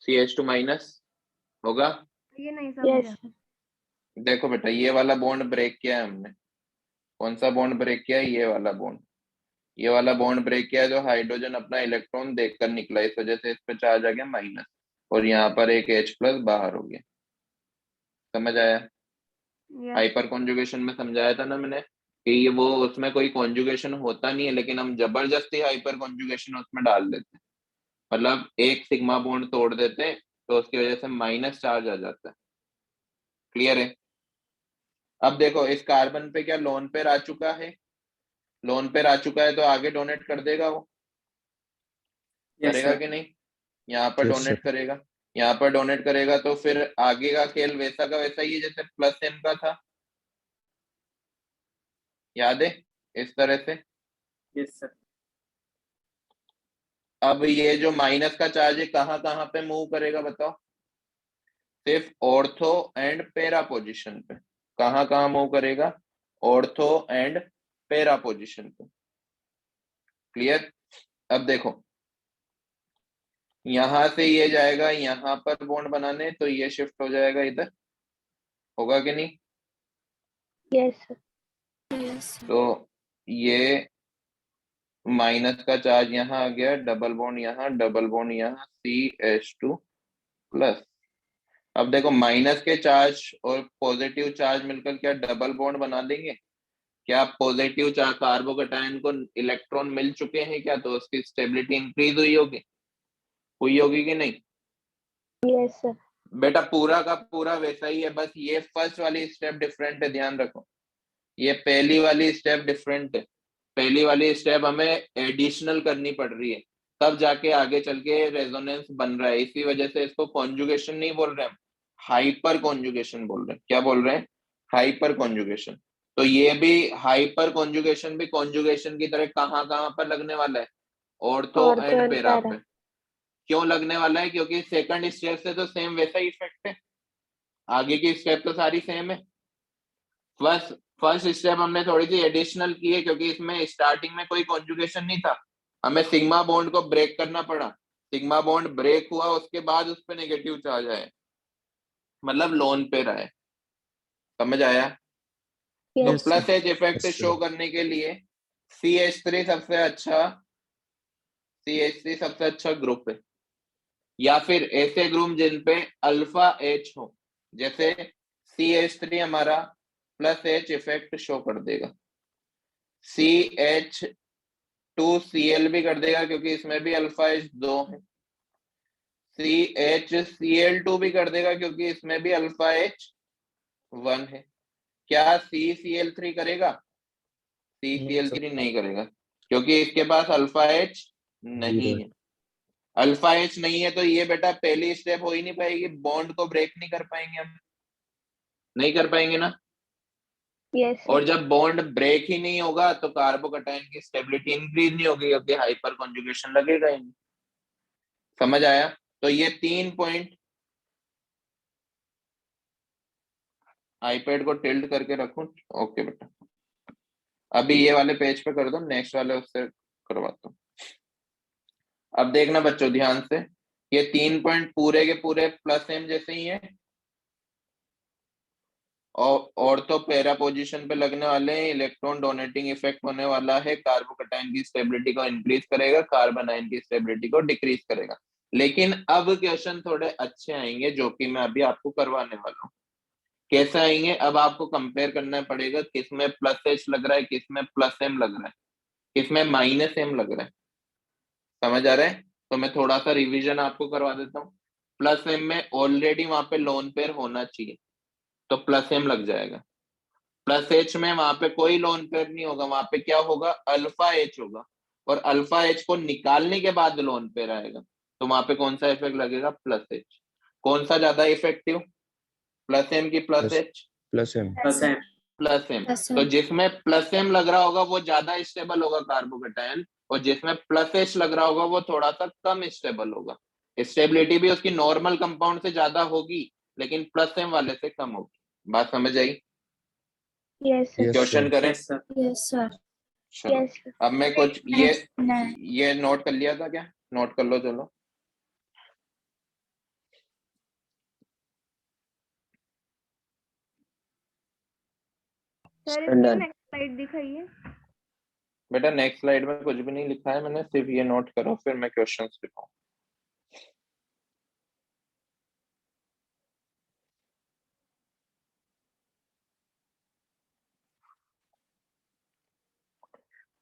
CH2 माइनस होगा। ये नहीं यस समझा। देखो बेटा, ये वाला बॉन्ड ब्रेक किया है हमने। कौन सा बॉन्ड ब्रेक किया है? ये वाला बॉन्ड। ये वाला बॉन्ड ब्रेक किया है, जो हाइड्रोजन अपना इलेक्ट्रॉन देकर निकला, इस वजह से इस पे चार्ज आ गया माइनस, और यहाँ पर एक H+ बाहर हो गया। समझ आया? हाइपर कॉन्जुगेशन में समझाया था ना मैंने कि ये वो उसमें कोई कॉन्जुगेशन होता नहीं है, लेकिन हम जबरदस्ती हाइपर कॉन्जुगेशन उसमें डाल देते हैं। मतलब एक सिग्मा बॉन्ड तोड़ देते हैं, तो उसकी वजह से माइनस चार्ज आ जाता है। क्लियर है? अब देखो, इस कार्बन पे क्या लोन पेयर आ चुका है? लोन पेयर आ चुका है, तो आगे डोनेट कर देगा वो, यस करेगा सर। कि नहीं? यहाँ पर Yes, डोनेट sir. करेगा, यहाँ पर डोनेट करेगा, तो फिर आगे का खेल वैसा का वैसा ही है जैसे प्लस एम का था। याद है? इस तरह से। Yes sir. अब ये जो माइनस का चार्ज है, कहाँ कहाँ पे मूव करेगा बताओ? सिर्फ ऑर्थो एंड पैरा पोजीशन पे। कहाँ कहाँ मूव करेगा? ऑर्थो एंड पैरा पोजीशन पे। क्लियर? अब देखो, यहां से ये जाएगा यहां पर बॉन्ड बनाने, तो ये शिफ्ट हो जाएगा इधर, होगा कि नहीं? Yes, sir. Yes. तो ये माइनस का चार्ज यहाँ आ गया, डबल बॉन्ड यहाँ, डबल बॉन्ड यहाँ, CH2 प्लस। अब देखो, माइनस के चार्ज और पॉजिटिव चार्ज मिलकर क्या डबल बॉन्ड बना देंगे? क्या पॉजिटिव चार्ज कार्बोकैटायन को इलेक्ट्रॉन मिल चुके हैं क्या? तो उसकी स्टेबिलिटी इंक्रीज हुई होगी कि नहीं? Yes, sir. बेटा पूरा का पूरा वैसा ही है, बस ये फर्स्ट वाली स्टेप डिफरेंट है, ध्यान रखो। ये पहली वाली स्टेप डिफरेंट है। पहली वाली स्टेप हमें एडिशनल करनी पड़ रही है, तब जाके आगे चल के रेजोनेंस बन रहा है। इसी वजह से इसको कॉन्जुगेशन नहीं बोल रहे हम, हाइपर कॉन्जुगेशन बोल रहे हैं। क्या बोल रहे हैं? Hyper conjugation. तो ये भी हाइपर कॉन्जुगेशन भी कॉन्जुगेशन की तरह कहाँ कहाँ पर लगने वाला है? Ortho Ortho and and para para. पे। क्यों लगने वाला है? क्योंकि सेकंड स्टेप से तो सेम वैसा ही इफेक्ट है, आगे की स्टेप तो सारी सेम है। फर्स्ट स्टेप हमने थोड़ी सी एडिशनल की है, क्योंकि इसमें स्टार्टिंग में कोई कॉन्जुगेशन नहीं था, हमें सिग्मा बॉन्ड को ब्रेक करना पड़ा। सिग्मा बॉन्ड ब्रेक हुआ, उसके बाद उस पर नेगेटिव चार्ज आया, मतलब लोन पे रहा। समझ आया? तो Yes. Plus H effect Yes, show sir. करने के लिए CH3 सबसे अच्छा, CH3 सबसे अच्छा ग्रुप है, या फिर ऐसे ग्रुप जिन पे अल्फा एच हो, जैसे CH3 हमारा प्लस एच इफेक्ट शो कर देगा, CH2Cl भी कर देगा क्योंकि इसमें भी अल्फा एच 2 है, CHCl2 भी कर देगा क्योंकि इसमें भी अल्फा एच 1 है। क्या CCl3 करेगा? CCl3 नहीं करेगा, क्योंकि इसके पास अल्फा एच नहीं Zero. है। अल्फा एच नहीं है तो ये बेटा पहली स्टेप हो ही नहीं पाएगी, बॉन्ड को ब्रेक नहीं कर पाएंगे हम, नहीं कर पाएंगे ना। Yes, sir. और जब बॉन्ड ब्रेक ही नहीं होगा तो कार्बोकैटायन की स्टेबिलिटी इंक्रीज नहीं होगी, क्योंकि हाइपर कॉन्जुगेशन लगेगा ही नहीं। समझ आया? तो ये 3 पॉइंट, आईपैड को टिल्ट करके रखूं? ओके बेटा, अभी ये वाले पेज पे कर दो, नेक्स्ट वाले उससे करवाता हूँ। अब देखना बच्चों ध्यान से, ये 3 पॉइंट पूरे के पूरे प्लस एम जैसे ही है, और तो पैरा पोजीशन पे लगने वाले हैं, इलेक्ट्रॉन डोनेटिंग इफेक्ट होने वाला है, कार्बोकैटायन की स्टेबिलिटी को इंक्रीज करेगा, कार्बन आयन की स्टेबिलिटी को डिक्रीज करेगा। लेकिन अब क्वेश्चन थोड़े अच्छे आएंगे जो कि मैं अभी आपको करवाने वाला हूँ। कैसे आएंगे? अब आपको कंपेयर करना पड़ेगा किसमें प्लस एच लग रहा है, किसमें प्लस एम लग रहा है, किसमें माइनस एम लग रहा है। समझ आ रहा है? तो मैं थोड़ा सा रिवीजन आपको करवा देता हूँ। प्लस एम में ऑलरेडी वहां पे लोन पेयर होना चाहिए, तो प्लस एम लग जाएगा। प्लस एच में वहां पे कोई लोन पेयर नहीं होगा, वहां पे क्या होगा? अल्फा एच होगा, और अल्फा एच को निकालने के बाद लोन पेयर आएगा, तो वहां पे कौन सा इफेक्ट लगेगा? Plus H. कौन सा ज्यादा इफेक्टिव? प्लस एम की प्लस Plus एच? plus M. प्लस है। Plus M. Plus तो M. जिसमें प्लस एम लग रहा होगा वो ज्यादा स्टेबल होगा कार्बोकैटायन, और जिसमें प्लस एच लग रहा होगा वो थोड़ा सा कम स्टेबल होगा। स्टेबिलिटी भी उसकी नॉर्मल कंपाउंड से ज्यादा होगी, लेकिन प्लस एम वाले से कम होगी। बात समझ आई? Yes, sir. Yes, question sir. करें? Yes sir. Yes, sir. चलो, Yes, sir. अब मैं कुछ नहीं. ये नोट कर लिया था क्या? नोट कर लो चलो। सर इसकी Done. नेक्स्ट स्लाइड दिखाइए। बेटा नेक्स्ट स्लाइड में कुछ भी नहीं लिखा है मैंने, सिर्फ ये नोट करो, फिर मैं क्वेश्चंस लिखाऊं।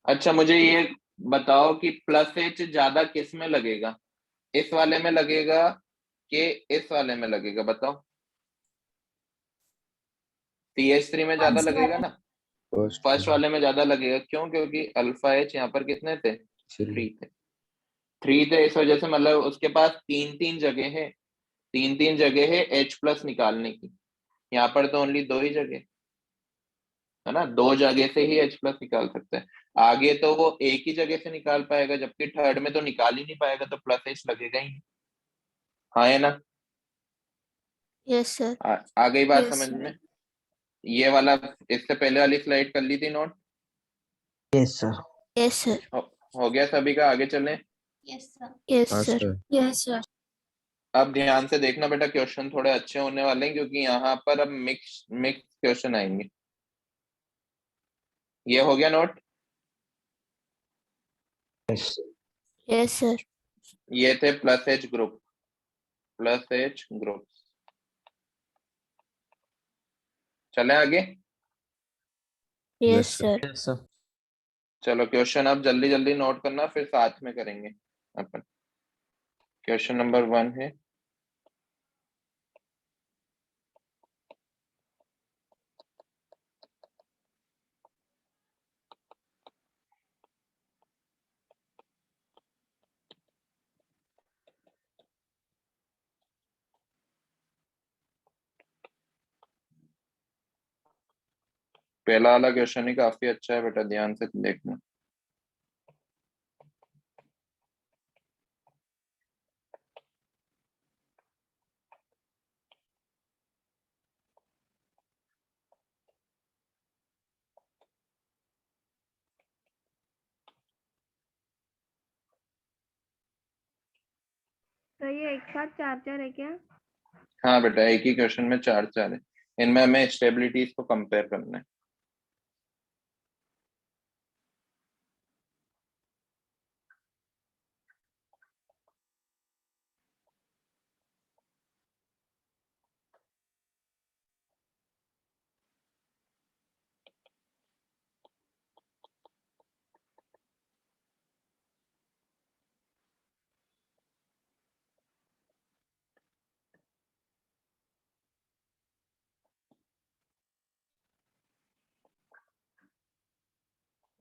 अच्छा मुझे ये बताओ कि प्लस एच ज्यादा किस में लगेगा? इस वाले में लगेगा कि इस वाले में लगेगा? बताओ। CH3 में ज्यादा लगेगा ना? First first one. वाले में ज्यादा लगेगा। क्यों? क्योंकि अल्फा एच यहाँ पर कितने थे? 3 थे। 3 थे, इस वजह से मतलब उसके पास तीन जगह है, तीन जगह है H प्लस निकालने की। यहाँ पर तो ओनली 2 ही जगह है ना, 2 जगह से ही H प्लस निकाल सकते हैं। आगे तो वो एक ही जगह से निकाल पाएगा, जबकि थर्ड में तो निकाल ही नहीं पाएगा, तो प्लस H लगेगा ही नहीं। हाँ है ना? Yes sir. आ गई बात Yes, समझ sir. में? ये वाला इससे पहले वाली स्लाइड कर ली थी note? Yes sir. Yes sir. हो गया सभी का? आगे चलें। Yes, sir. यस हाँ सर। सर। Yes, sir. अब ध्यान से देखना बेटा, क्वेश्चन थोड़े अच्छे होने वाले हैं क्योंकि यहाँ पर अब मिक्स मिक्स क्वेश्चन आएंगे। ये हो गया नोट? Yes yes sir. ये थे plus H group, plus H group. चले आगे। Yes Yes, sir. Sir. Yes, sir. चलो क्वेश्चन अब जल्दी जल्दी नोट करना, फिर साथ में करेंगे अपन। क्वेश्चन नंबर 1 है, पहला वाला क्वेश्चन ही काफी अच्छा है बेटा, ध्यान से देखना। तो ये एक साथ चार चार है क्या? हाँ बेटा, एक ही क्वेश्चन में चार चार है। इनमें हमें स्टेबिलिटीज को कंपेयर करना है।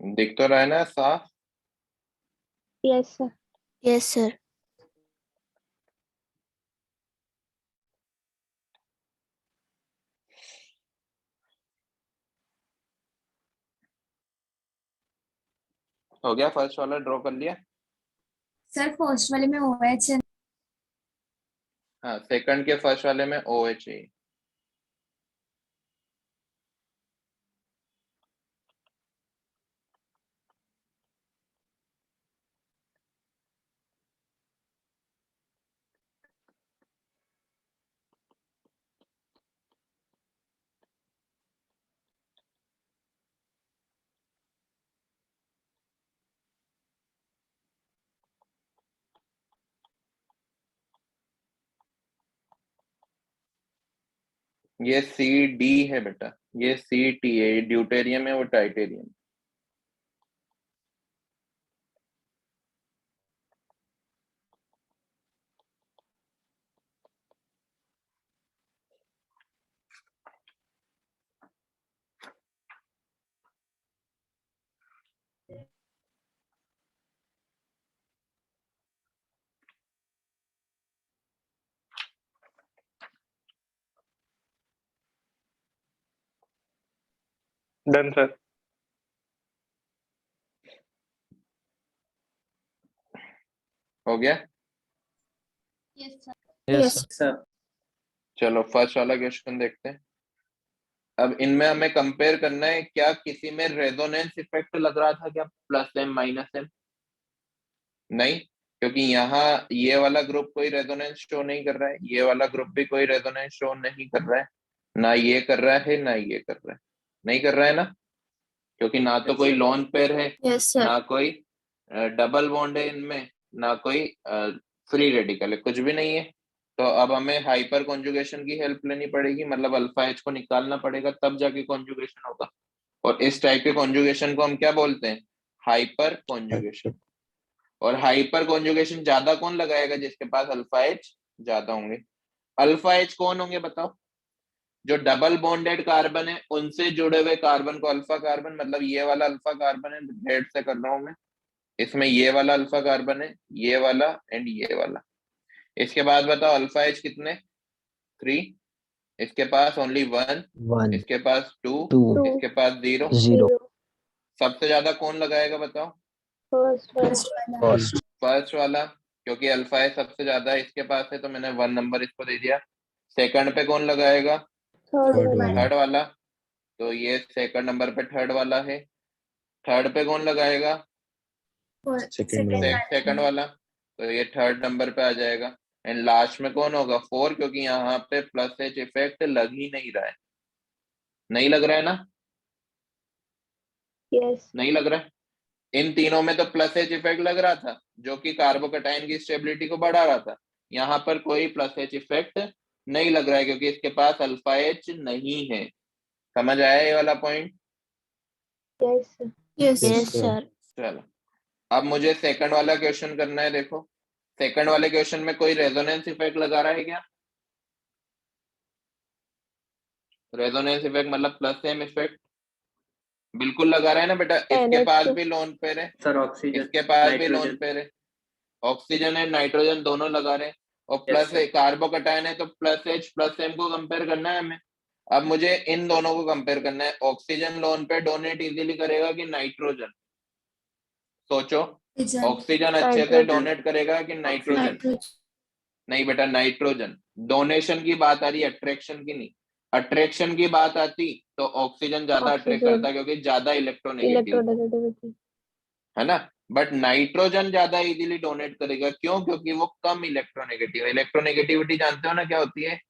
दिख तो रहा है ना साफ? Yes sir. Yes sir. हो गया? फर्स्ट वाला ड्रॉ कर लिया? Sir, first वाले में OH है. हाँ, सेकंड के फर्स्ट वाले में OH है। ये CD है बेटा, ये CT है, ये ड्यूटेरियम है, वो टाइटेरियम। Done sir. हो गया? Yes, sir. Yes, sir. Sir चलो फर्स्ट वाला क्वेश्चन देखते हैं। अब इनमें हमें कंपेयर करना है, क्या किसी में रेजोनेंस इफेक्ट लग रहा था क्या, प्लस एम माइनस एम? नहीं, क्योंकि यहाँ ये वाला ग्रुप कोई रेजोनेंस शो नहीं कर रहा है, ये वाला ग्रुप भी कोई रेजोनेंस शो नहीं कर रहा है, ना ये कर रहा है ना ये कर रहा है। नहीं कर रहा है ना, क्योंकि ना तो कोई लोन पेयर है, Yes, sir. ना कोई डबल बॉन्ड है इनमें, ना कोई फ्री रेडिकल है, कुछ भी नहीं है। तो अब हमें हाइपर कॉन्जुगेशन की हेल्प लेनी पड़ेगी, मतलब अल्फा एच को निकालना पड़ेगा, तब जाके कॉन्जुगेशन होगा। और इस टाइप के कॉन्जुगेशन को हम क्या बोलते हैं? Hyper conjugation. और हाइपर कॉन्जुगेशन ज्यादा कौन लगाएगा? जिसके पास अल्फा एच ज्यादा होंगे। अल्फा एच कौन होंगे बताओ? जो डबल बॉन्डेड कार्बन है उनसे जुड़े हुए कार्बन को अल्फा कार्बन, मतलब ये वाला अल्फा कार्बन है, हेड से कर रहा हूं मैं, इसमें ये वाला अल्फा कार्बन है, ये वाला एंड ये वाला। इसके बाद बताओ अल्फा एच कितने? 3, इसके पास ओनली 1, 1 इसके पास 2, 2 इसके पास 0। 0 सबसे ज्यादा कौन लगाएगा बताओ? फर्स्ट First वाला. फर्स्ट फर्स्ट वाला, क्योंकि अल्फा एच सबसे ज्यादा इसके पास है, तो मैंने 1 नंबर इसको दे दिया। सेकंड पे कौन लगाएगा? थर्ड Third वाला। वाला। थर्ड वाला। तो ये सेकंड नंबर पे थर्ड वाला है। थर्ड पे कौन लगाएगा? Second वाला। सेकंड वाला। तो ये थर्ड नंबर पे आ जाएगा। एंड लास्ट में कौन होगा? 4, क्योंकि यहाँ पे प्लस एच इफेक्ट लग ही नहीं रहा है। नहीं लग रहा है ना? यस। नहीं लग रहा है। इन तीनों में तो प्लस एच इफेक्ट लग रहा था, जो कि कार्बोकैटायन की स्टेबिलिटी को बढ़ा रहा था। यहाँ पर कोई प्लस एच इफेक्ट नहीं लग रहा है, क्योंकि इसके पास अल्फा एच नहीं है। समझ आया ये वाला point? Yes. Yes. Yes, sir. sir. चलो, अब मुझे सेकंड वाला क्वेश्चन करना है। देखो, सेकंड वाले क्वेश्चन में कोई रेजोनेंस इफेक्ट लगा रहा है क्या? रेजोनेंस इफेक्ट मतलब प्लस एम इफेक्ट बिल्कुल लगा रहा है ना बेटा? इसके NH2। पास भी लोन पेयर है, सर ऑक्सीजन, इसके पास भी लोन नाइट्रोजन। पेयर है, ऑक्सीजन है, नाइट्रोजन दोनों लगा रहे हैं, और Yes, प्लस sir. कार्बोकैटायन है, तो प्लस एच प्लस एम को कंपेयर करना है हमें। अब मुझे इन दोनों को कंपेयर करना है। ऑक्सीजन लोन पे डोनेट इजीली करेगा कि नाइट्रोजन? सोचो, ऑक्सीजन अच्छे से नाइट्रोजन। डोनेट करेगा कि नाइट्रोजन? Nitrogen. नहीं बेटा, नाइट्रोजन। डोनेशन की बात आ रही है, अट्रैक्शन की नहीं। अट्रैक्शन की बात आती तो ऑक्सीजन ज्यादा अट्रैक्ट ऑक्सीजन। करता, क्योंकि ज्यादा इलेक्ट्रोनेगेटिव है इलेक्ट्रोनेगेटिविटी। ना? बट नाइट्रोजन ज्यादा इजीली डोनेट करेगा। क्यों? क्योंकि वो कम इलेक्ट्रोनेगेटिव है। इलेक्ट्रोनेगेटिविटी जानते हो ना क्या होती है?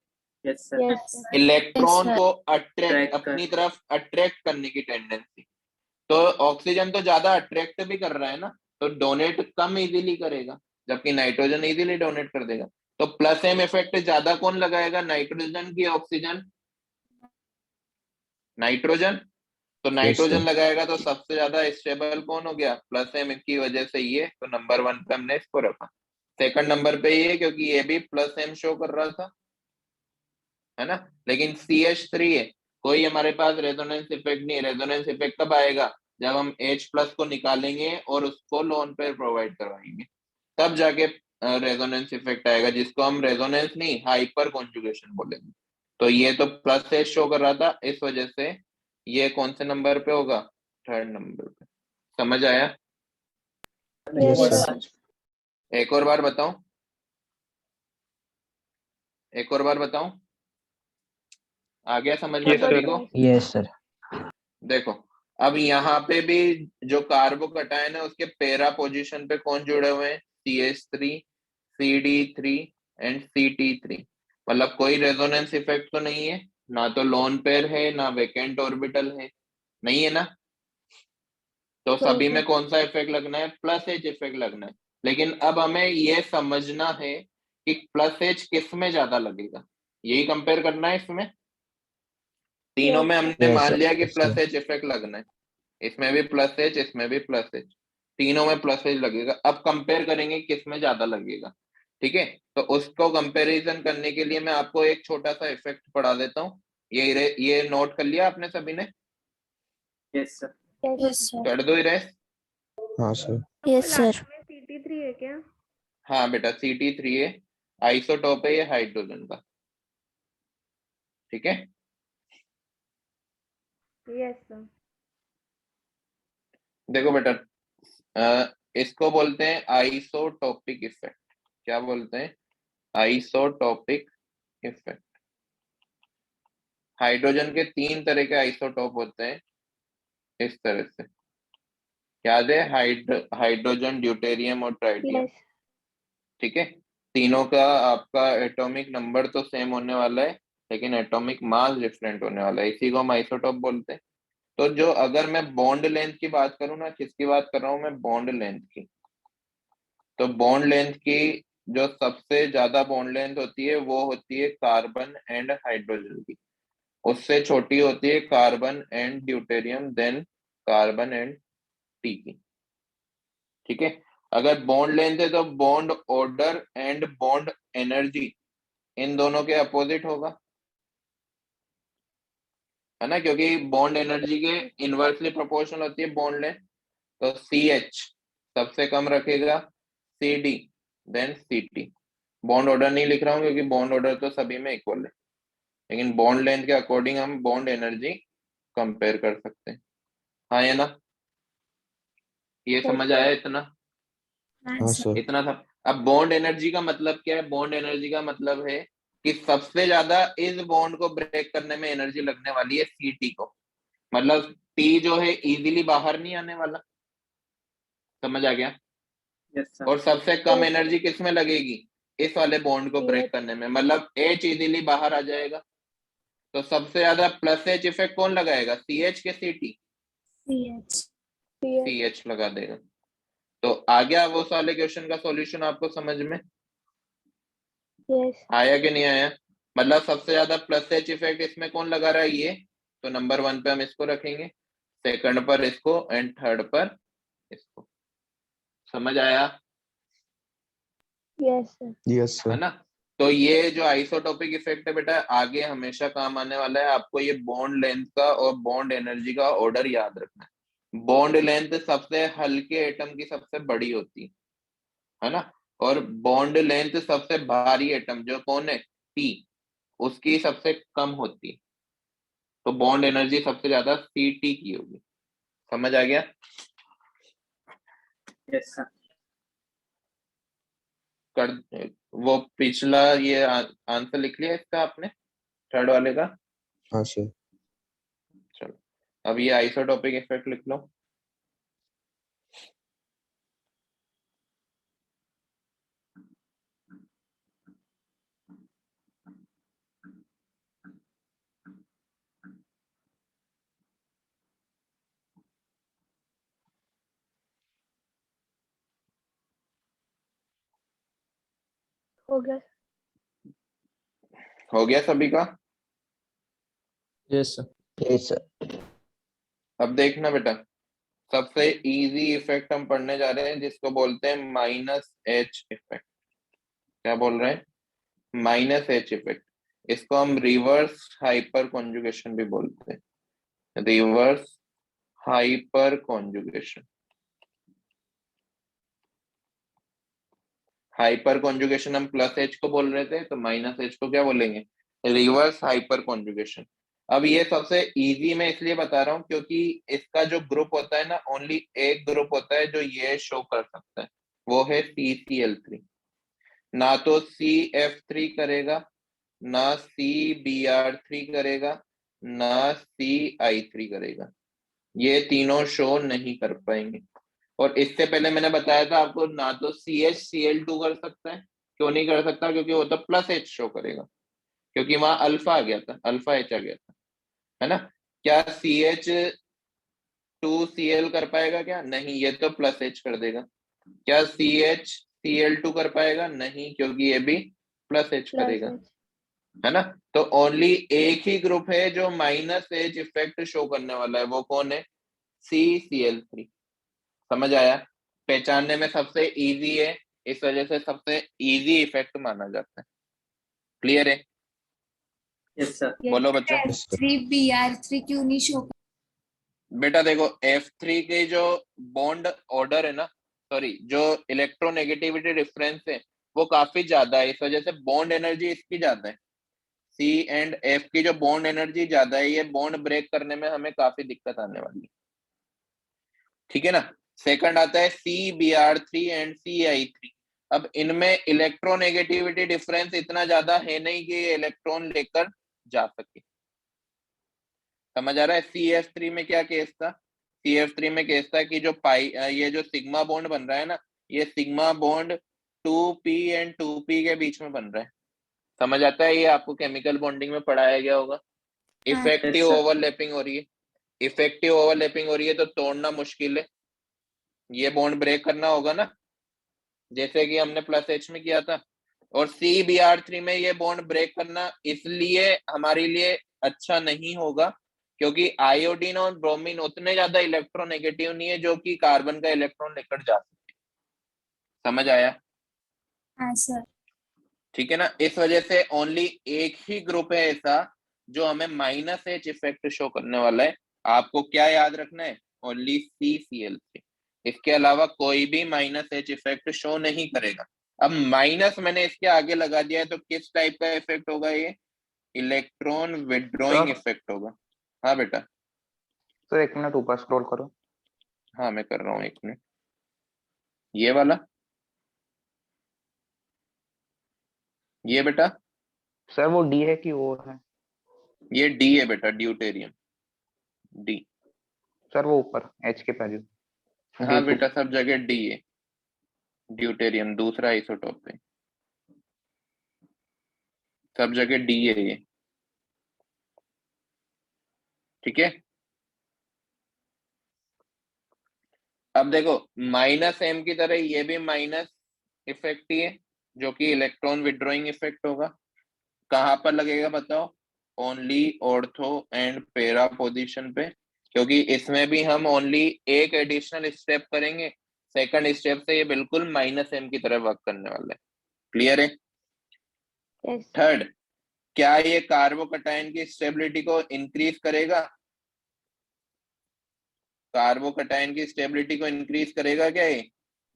Yes sir. Yes. Electron Yes, sir. को अट्रैक्ट, Attract अपनी कर- तरफ अट्रैक्ट करने की टेंडेंसी। तो ऑक्सीजन तो ज्यादा अट्रैक्ट भी कर रहा है ना, तो डोनेट कम इजीली करेगा, जबकि नाइट्रोजन इजीली डोनेट कर देगा। तो प्लस एम इफेक्ट ज्यादा कौन लगाएगा, नाइट्रोजन की ऑक्सीजन? नाइट्रोजन। तो नाइट्रोजन sir. लगाएगा तो सबसे ज्यादा स्टेबल कौन हो गया? प्लस एम की वजह से ये, तो नंबर 1 पे हमने इसको रखा। सेकंड नंबर पे ये, क्योंकि ये भी प्लस एम शो कर रहा था, है ना? लेकिन CH3 है, कोई हमारे पास रेजोनेंस इफेक्ट नहीं है। रेजोनेंस इफेक्ट कब आएगा? जब हम H प्लस को निकालेंगे और उसको लोन पेयर प्रोवाइड करवाएंगे, तब जाके रेजोनेंस इफेक्ट आएगा, जिसको हम रेजोनेंस नहीं, हाइपर कॉन्जुगेशन बोलेंगे। तो ये तो प्लस एच शो कर रहा था, इस वजह से ये कौन से नंबर पे होगा? थर्ड नंबर पे। समझ आया? Yes, yes. sir. एक और बार बताऊं? एक और बार बताऊं? आ गया समझ में Yes, सभी sir. को? Yes sir. देखो, अब यहाँ पे भी जो कार्बोकैटायन है उसके पैरा पोजीशन पे कौन जुड़े हुए हैं? CH3, CD3 and CT3। मतलब कोई रेजोनेंस इफेक्ट तो नहीं है, ना तो लोन पेयर है, ना वेकेंट ऑर्बिटल है, नहीं है ना? तो नहीं सभी में सर। कौन सा इफेक्ट लगना है? प्लस एच इफेक्ट लगना है। लेकिन अब हमें ये समझना है कि प्लस एच किस में ज्यादा लगेगा, यही कंपेयर करना है इसमें। तीनों में यस। हमने Yes, मान sir. लिया कि Yes, plus sir. H effect लगना है। इसमें भी प्लस एच, इसमें भी प्लस एच, तीनों में प्लस एच लगेगा। अब कंपेयर करेंगे किस में ज्यादा लगेगा, ठीक है? तो उसको कंपैरिजन करने के लिए मैं आपको एक छोटा सा इफेक्ट पढ़ा देता हूँ। ये नोट कर लिया आपने सभी ने? Yes sir. Yes, sir. कर दो इरेज। हाँ sir. Yes, sir. लास्ट में CT3 है क्या? हाँ बेटा, CT3 है, आइसोटोप है ये हाइड्रोजन का, ठीक है? Yes sir. देखो बेटा, इसको बोलते हैं आइसोटोपिक इफेक्ट। क्या बोलते हैं? Isotopic effect. हाइड्रोजन के 3 तरह के आइसोटोप होते हैं, इस तरह से याद है? हाइड्रोजन, ड्यूटेरियम और ट्राइटियम, यस। ठीक है? तीनों का आपका एटॉमिक नंबर तो सेम होने वाला है, लेकिन एटॉमिक मास डिफरेंट होने वाला है, इसी को हम आइसोटोप बोलते हैं। तो जो, अगर मैं बॉन्ड लेंथ की बात करूं ना, किसकी बात कर रहा हूं मैं? बॉन्ड लेंथ की। तो बॉन्ड लेंथ की जो सबसे ज्यादा बॉन्ड लेंथ होती है वो होती है कार्बन एंड हाइड्रोजन की, उससे छोटी होती है carbon and deuterium, then carbon and T की, ठीक है? अगर बॉन्ड लेंथ है तो bond order and bond energy इन दोनों के अपोजिट होगा, है ना? क्योंकि बॉन्ड एनर्जी के इनवर्सली प्रोपोर्शनल होती है बॉन्ड लेंथ। तो CH सबसे कम रखेगा, CD, then CT। Bond order नहीं लिख रहा हूँ क्योंकि बॉन्ड ऑर्डर तो सभी में इक्वल है, लेकिन बॉन्ड लेंथ के अकॉर्डिंग हम बॉन्ड एनर्जी कंपेयर कर सकते हैं। हाँ या ना? ये यस समझ सर। आया इतना? हाँ sir. इतना था। अब बॉन्ड एनर्जी का मतलब क्या है? बॉन्ड एनर्जी का मतलब है कि सबसे ज्यादा इस बॉन्ड को ब्रेक करने में एनर्जी लगने वाली है Ct को, मतलब T जो है इजीली बाहर नहीं आने वाला, समझ आ गया। Yes sir. और सबसे कम एनर्जी किस में लगेगी, इस वाले बॉन्ड को ब्रेक करने में, मतलब H इजीली बाहर आ जाएगा। तो सबसे ज्यादा प्लस H इफेक्ट कौन लगाएगा, CH के Ct? CH CH लगा देगा। तो आ गया वो वाले क्वेश्चन का सॉल्यूशन आपको समझ में यस आया कि नहीं आया? मतलब सबसे ज्यादा प्लस H इफेक्ट इसमें कौन लगा रहा है, ये। तो नंबर 1 पे हम इसको रखेंगे, सेकंड पर इसको एंड थर्ड पर इसको। समझ आया? यस सर Yes, है sir. ना? तो ये जो आइसोटोपिक इफेक्ट है बेटा, आगे हमेशा काम आने वाला है। आपको ये बॉन्ड लेंथ का और बॉन्ड एनर्जी का ऑर्डर याद रखना है। बॉन्ड लेंथ सबसे हल्के एटम की सबसे बड़ी होती है ना, और बॉन्ड लेंथ सबसे भारी एटम जो कौन है, P, उसकी सबसे कम होती है। तो बॉन्ड एनर्जी सबसे ज्यादा Ct की होगी। समझ आ गया? Yes sir. कर वो पिछला ये आंसर लिख लिया इसका आपने, थर्ड वाले का? हाँ sir. चलो अब ये आइसोटोपिक इफेक्ट लिख लो। हो गया हो गया सभी का? Yes, sir. Yes sir. अब देखना बेटा, सबसे इजी इफेक्ट हम पढ़ने जा रहे हैं जिसको बोलते हैं -H इफेक्ट। क्या बोल रहे हैं? -H effect. इसको हम रिवर्स हाइपर कॉन्जुगेशन भी बोलते हैं, reverse hyper conjugation. Hyper conjugation हम +H को बोल रहे थे, तो -H को क्या बोलेंगे, रिवर्स हाइपर कॉन्जुगेशन। अब ये सबसे इजी मैं इसलिए बता रहा हूँ क्योंकि इसका जो ग्रुप होता है ना, ओनली एक ग्रुप होता है जो ये शो कर सकता है, वो है CCl3। ना तो CF3 करेगा, ना CBr3 करेगा, ना CI3 करेगा, ये तीनों शो नहीं कर पाएंगे। और इससे पहले मैंने बताया था आपको, ना तो CH Cl2 कर सकता है। क्यों नहीं कर सकता? क्योंकि वो तो +H शो करेगा, क्योंकि वहां अल्फा आ गया था, अल्फा H आ गया था, है ना। क्या CH2Cl कर पाएगा? क्या नहीं, ये तो +H कर देगा। क्या CH Cl2 कर पाएगा? नहीं, क्योंकि ये भी +H प्लस करेगा, है ना। तो ओनली एक ही ग्रुप है जो -H इफेक्ट शो करने वाला है, वो कौन है, CCl3। समझ आया? पहचानने में सबसे इजी है, इस वजह से सबसे इजी इफेक्ट माना जाता है। क्लियर है? Yes sir. बोलो बच्चों। F3Br3 क्यों नहीं शो? बेटा देखो, F3 के जो बॉन्ड ऑर्डर है ना, सॉरी, जो इलेक्ट्रोनेगेटिविटी डिफरेंस है वो काफी ज्यादा है, इस वजह से बॉन्ड एनर्जी इसकी ज्यादा है। C एंड F की जो बॉन्ड एनर्जी ज्यादा है, ये बॉन्ड ब्रेक करने में हमें काफी दिक्कत आने वाली है, ठीक है ना। सेकंड आता है CBr3 एंड CI3। अब इनमें इलेक्ट्रोनेगेटिविटी डिफरेंस इतना ज्यादा है नहीं कि ये इलेक्ट्रॉन लेकर जा सके। समझ आ रहा है? CF3 में क्या केस था, CF3 में केस था कि जो ये जो सिग्मा बॉन्ड बन रहा है ना, ये sigma bond 2p and 2p के बीच में बन रहा है। समझ आता है? ये आपको केमिकल बॉन्डिंग में पढ़ाया गया होगा। Effective Yes, sir. ओवरलैपिंग हो रही है, इफेक्टिव ओवरलैपिंग हो रही है तो तोड़ना मुश्किल है, ये बॉन्ड ब्रेक करना होगा ना, जैसे कि हमने +H में किया था। और CBr3 में ये बॉन्ड ब्रेक करना इसलिए हमारे लिए अच्छा नहीं होगा क्योंकि आयोडीन और ब्रोमीन उतने ज्यादा इलेक्ट्रोनेगेटिव नहीं है जो कि कार्बन का इलेक्ट्रॉन लेकर जा सके। समझ आया? हाँ सर। ठीक है ना। इस वजह से ओनली एक ही ग्रुप है ऐसा जो हमें -H इफेक्ट शो करने वाला है। आपको क्या याद रखना है, ओनली CCl3। इसके अलावा कोई भी -H इफेक्ट शो नहीं करेगा। अब माइनस मैंने इसके आगे लगा दिया है तो किस टाइप का इफेक्ट होगा, ये इलेक्ट्रॉन विड्रॉइंग इफेक्ट होगा। हाँ बेटा। सर 1 मिनट ऊपर स्क्रॉल करो। हाँ मैं कर रहा हूँ, 1 मिनट। ये वाला, ये बेटा सर वो डी है कि ओ है? ये डी है बेटा, ड्यूटेरियम डी। सर वो ऊपर एच के पहले हाँ D2। बेटा सब जगह डी है, ड्यूटेरियम दूसरा आइसोटोप पे सब जगह डी है ये, ठीक है। अब देखो माइनस एम की तरह ये भी माइनस इफेक्ट ही है, जो कि इलेक्ट्रॉन विड्रॉइंग इफेक्ट होगा। कहाँ पर लगेगा बताओ? Only ortho and para position पे, क्योंकि इसमें भी हम ओनली एक एडिशनल स्टेप करेंगे, सेकंड स्टेप से ये बिल्कुल माइनस एम की तरह वर्क करने वाला है। क्लियर है? Yes. थर्ड, क्या ये कार्बोकटायन की स्टेबिलिटी को इंक्रीज करेगा? कार्बोकटायन की स्टेबिलिटी को इंक्रीज करेगा क्या ये?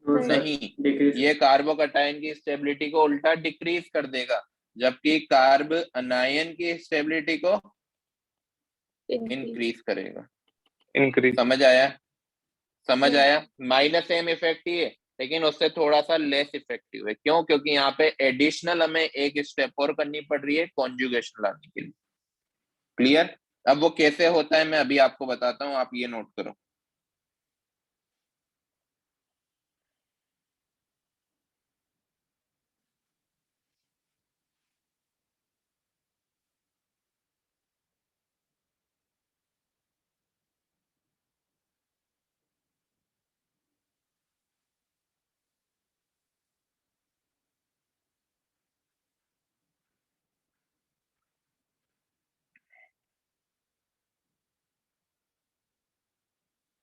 No, sir. नहीं, Decrease. ये कार्बोकटायन की स्टेबिलिटी को उल्टा डिक्रीज कर देगा, जबकि कार्ब अनायन की स्टेबिलिटी को इंक्रीज करेगा। इंक्रीज। समझ आया? समझ Yes. आया? माइनस एम इफेक्ट ही है, लेकिन उससे थोड़ा सा लेस इफेक्टिव है। क्यों? क्योंकि यहाँ पे एडिशनल हमें एक स्टेप और करनी पड़ रही है कॉन्जुगेशन लाने के लिए। क्लियर? अब वो कैसे होता है मैं अभी आपको बताता हूँ, आप ये नोट करो।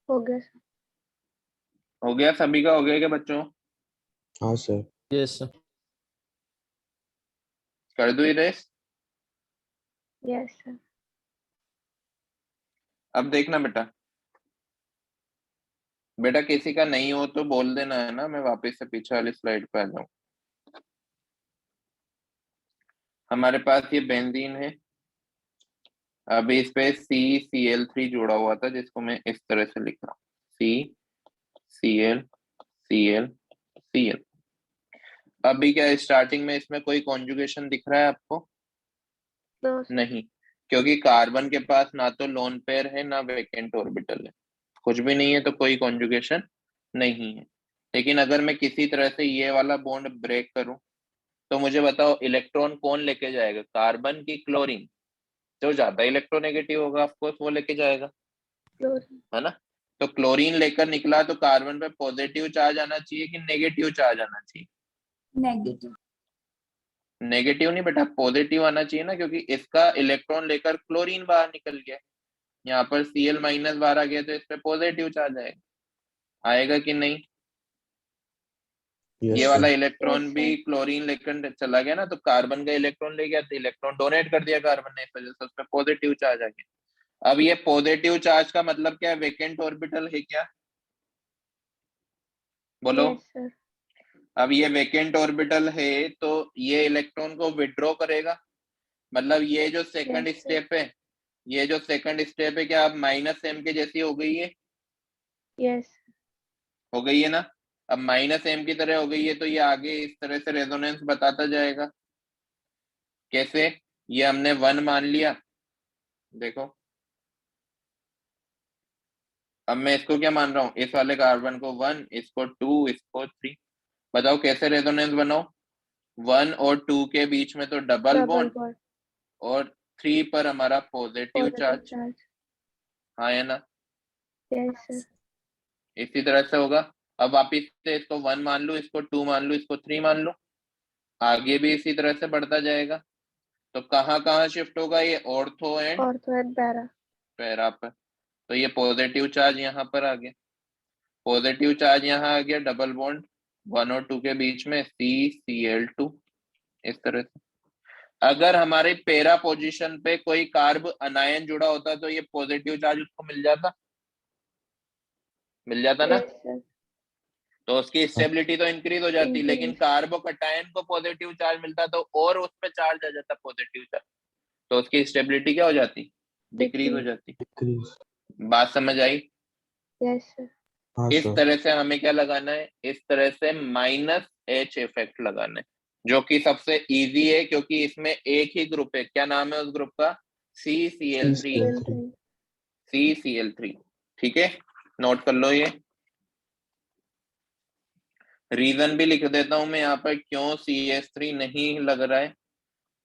हो गया सर। हो गया? सभी का हो गया क्या बच्चों? हाँ सर। Yes, sir. कर दो इरेज। Yes sir. अब देखना बेटा, बेटा किसी का नहीं हो तो बोल देना है ना, मैं वापस से पीछे वाली स्लाइड पे आ जाऊं। हमारे पास ये बेंजीन है, अभी इस पे CCl3 जोड़ा हुआ था, जिसको मैं इस तरह से लिख रहा हूँ, CCl अभी क्या स्टार्टिंग में इसमें कोई कॉन्जुगेशन दिख रहा है आपको? No sir. नहीं, क्योंकि कार्बन के पास ना तो लोन पेयर है ना वेकेंट ऑर्बिटल है, कुछ भी नहीं है, तो कोई कॉन्जुगेशन नहीं है। लेकिन अगर मैं किसी तरह से ये वाला बॉन्ड ब्रेक करूं, तो मुझे बताओ इलेक्ट्रॉन कौन लेके जाएगा, कार्बन की क्लोरीन? जो ज्यादा इलेक्ट्रोनेगेटिव होगा ऑफकोर्स वो लेके जाएगा, Chlorine. है ना। तो क्लोरीन लेकर निकला तो कार्बन पे पॉजिटिव चार्ज आना चाहिए कि नेगेटिव चार्ज आना चाहिए? नेगेटिव। नेगेटिव नहीं बेटा, पॉजिटिव आना चाहिए ना, क्योंकि इसका इलेक्ट्रॉन लेकर क्लोरीन बाहर निकल गया, यहाँ पर Cl माइनस बाहर आ गया, तो इस पे पॉजिटिव चार्ज आएगा, आएगा कि नहीं? यस ये वाला सर। इलेक्ट्रॉन Yes, भी sir. क्लोरीन लेकर चला गया ना, तो कार्बन का इलेक्ट्रॉन ले गया, तो इलेक्ट्रॉन डोनेट कर दिया कार्बन ने, इस वजह से उस पर पॉजिटिव चार्ज आ गया। अब ये पॉजिटिव चार्ज का मतलब क्या है? वेकेंट ऑर्बिटल है क्या? बोलो। Yes sir. अब ये वेकेंट ऑर्बिटल है तो ये इलेक्ट्रॉन को विड्रॉ करेगा, मतलब ये जो सेकंड Yes, sir. स्टेप है, ये जो सेकंड स्टेप है, क्या अब माइनस एम के जैसी हो गई है? Yes. हो गई है ना। अब माइनस एम की तरह हो गई है, तो ये आगे इस तरह से रेजोनेंस बताता जाएगा। कैसे? ये हमने 1 मान लिया, देखो अब मैं इसको क्या मान रहा हूँ, इस वाले कार्बन को 1, इसको 2, इसको 3। बताओ कैसे रेजोनेंस बनाओ? 1 और 2 के बीच में तो डबल Double बॉन्ड, bond. और 3 पर हमारा पॉजिटिव Positive चार्ज, charge. हाँ है ना। Yes sir. इसी तरह से होगा। अब वापिस से इसको 1 मान लूं, इसको 2 मान लूं, इसको 3 मान लूं, आगे भी इसी तरह से बढ़ता जाएगा। तो कहाँ कहाँ शिफ्ट होगा ये? Ortho and Ortho and para. Para पर। तो ये पॉजिटिव चार्ज यहाँ पर आ गया, पॉजिटिव चार्ज यहाँ आ गया, डबल बॉन्ड 1 और 2 के बीच में CCl2, इस तरह से। अगर हमारे पैरा पोजीशन पे कोई कार्ब अनायन जुड़ा होता तो ये पॉजिटिव चार्ज उसको मिल जाता ना। Yes sir. तो उसकी स्टेबिलिटी तो इंक्रीज हो जाती, Increase. लेकिन कार्बोकटायन को पॉजिटिव चार्ज मिलता तो और उस पे चार्ज आ जाता पॉजिटिव चार्ज, तो उसकी स्टेबिलिटी क्या हो जाती? डिक्रीज हो Decrease. जाती। डिक्रीज। बात समझ आई? Yes sir. हाँ इस सर। तरह से हमें क्या लगाना है? इस तरह से -H इफेक्ट लगाना है। जो कि सबसे इजी है क्योंकि इसमें एक ही ग्रुप है। क्या नाम है उस ग्रुप का? CCl3। CCl3, ठीक है, नोट कर लो। ये रीजन भी लिख देता हूं मैं यहाँ पर क्यों CH3 नहीं लग रहा है।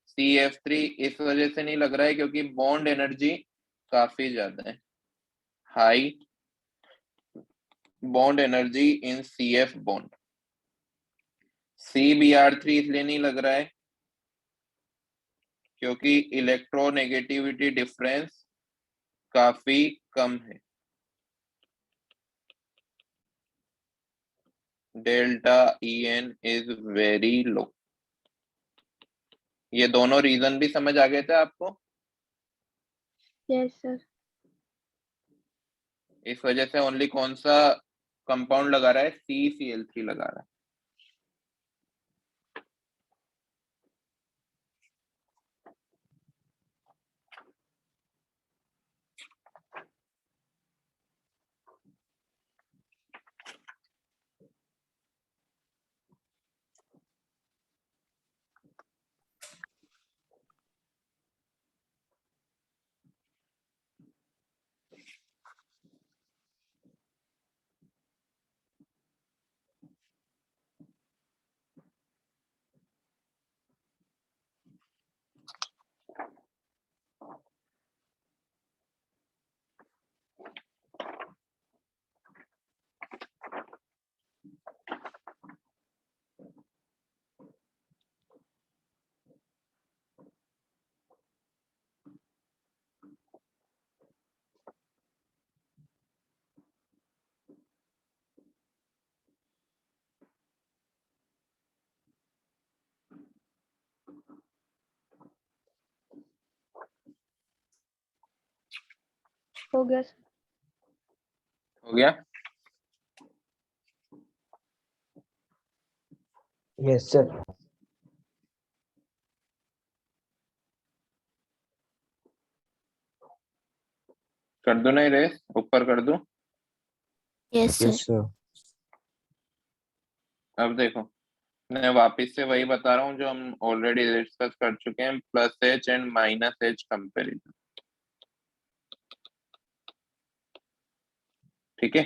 CF3 इस वजह से नहीं लग रहा है क्योंकि बॉन्ड एनर्जी काफी ज्यादा है, हाई बॉन्ड एनर्जी इन CF बॉन्ड। CBr3 इसलिए नहीं लग रहा है क्योंकि इलेक्ट्रोनेगेटिविटी डिफरेंस काफी कम है, delta EN is very low. ये दोनों रीजन भी समझ आ गए थे आपको? Yes sir. इस वजह से ओनली कौन सा कंपाउंड लगा रहा है? CCl3 लगा रहा है। हो गया सर। हो गया? Yes sir. कर दो ना रेस, ऊपर कर दो। Yes, sir. Yes, sir. अब देखो, मैं वापस से वही बता रहा हूँ जो हम ऑलरेडी डिस्कस कर चुके हैं, +H एंड -H कंपैरिजन। ठीक है,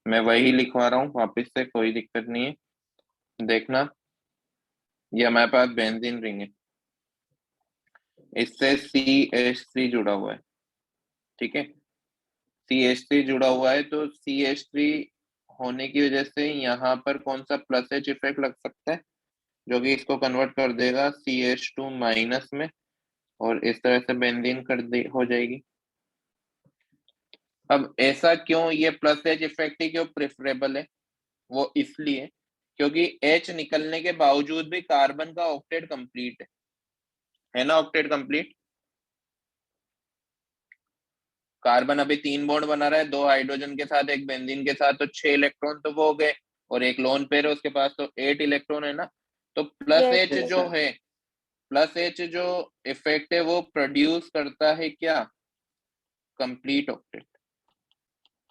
मैं वही लिखवा रहा हूँ वापस से, कोई दिक्कत नहीं है। देखना, ये हमारे पास बेंजीन रिंग है, इससे CH3 जुड़ा हुआ है। ठीक है, CH3 जुड़ा हुआ है, तो CH3 होने की वजह से यहाँ पर कौन सा +H इफेक्ट लग सकता है, जो कि इसको कन्वर्ट कर देगा CH2 माइनस में, और इस तरह से बेंजीन हो जाएगी। अब ऐसा क्यों, ये +H इफेक्ट ही क्यों प्रेफरेबल है? वो इसलिए क्योंकि H निकलने के बावजूद भी कार्बन का ऑक्टेट कंप्लीट है ना, ऑक्टेट कंप्लीट। कार्बन अभी 3 बॉन्ड बना रहा है, 2 हाइड्रोजन के साथ, 1 बेंजीन के साथ, तो 6 इलेक्ट्रॉन तो वो हो गए, और एक लोन पेयर है उसके पास, तो 8 इलेक्ट्रॉन है ना। तो +H Yes, जो sir. है, +H जो इफेक्ट है वो प्रोड्यूस करता है क्या? Complete octet.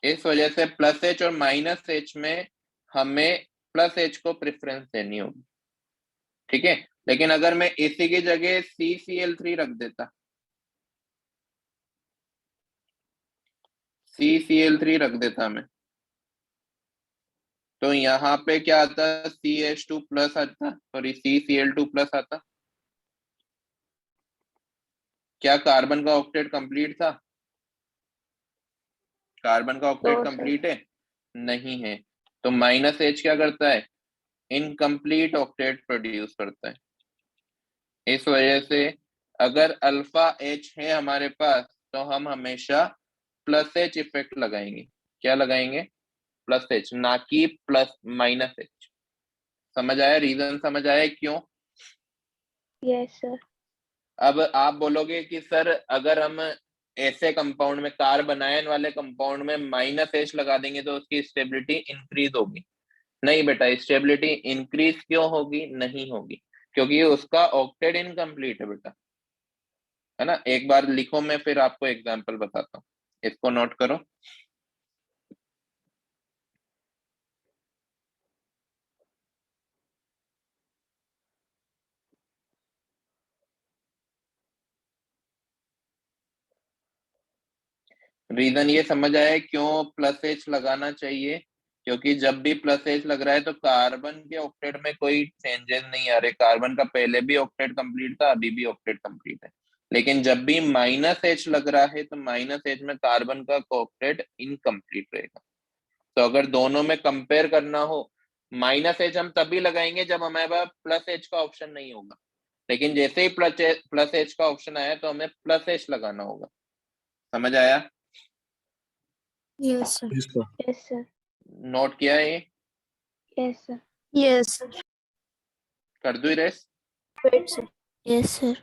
इस वजह से +H और -H में हमें +H को प्रेफरेंस देनी होगी। ठीक है, लेकिन अगर मैं इसी की जगह CCl3 रख देता, CCl3 रख देता मैं, तो यहाँ पे क्या आता? CH2+ आता, सॉरी CCl2+ आता। क्या कार्बन का ऑक्टेट कंप्लीट था? कार्बन का ऑक्टेट No, sir. कंप्लीट है? नहीं है। तो -H क्या करता है? इनकम्प्लीट ऑक्टेट प्रोड्यूस करता है। इस वजह से अगर अल्फा H है हमारे पास, तो हम हमेशा +H इफेक्ट लगाएंगे। क्या लगाएंगे? +H, ना कि -H। समझ आया? रीजन समझ आया क्यों? Yes, sir. अब आप बोलोगे कि सर अगर हम ऐसे कंपाउंड में, कार्बन आयन वाले कंपाउंड में -H लगा देंगे तो उसकी स्टेबिलिटी इंक्रीज होगी। नहीं बेटा, स्टेबिलिटी इंक्रीज क्यों होगी? नहीं होगी, क्योंकि उसका ऑक्टेट इनकम्प्लीट है बेटा, है ना। एक बार लिखो, मैं फिर आपको एग्जांपल बताता हूँ, इसको नोट करो। रीजन ये समझ आया क्यों प्लस एच लगाना चाहिए, क्योंकि जब भी प्लस एच लग रहा है तो कार्बन के ऑक्टेट में कोई चेंजेस नहीं आ रहे। कार्बन का पहले भी ऑक्टेट कंप्लीट था, अभी भी ऑक्टेट कंप्लीट है। लेकिन जब भी माइनस एच लग रहा है तो माइनस एच में कार्बन का ऑक्टेट इनकम्प्लीट रहेगा। तो अगर दोनों में कंपेयर करना हो, माइनस एच हम तभी लगाएंगे जब हमारे पास प्लस एच का ऑप्शन नहीं होगा। लेकिन जैसे ही प्लस एच का ऑप्शन आया तो हमें प्लस एच लगाना होगा। समझ आया? Yes, sir. Yes, sir. Yes, sir. Note किया है ये? Yes, sir. Yes, sir. कर दूं race? Wait, sir. Yes, sir.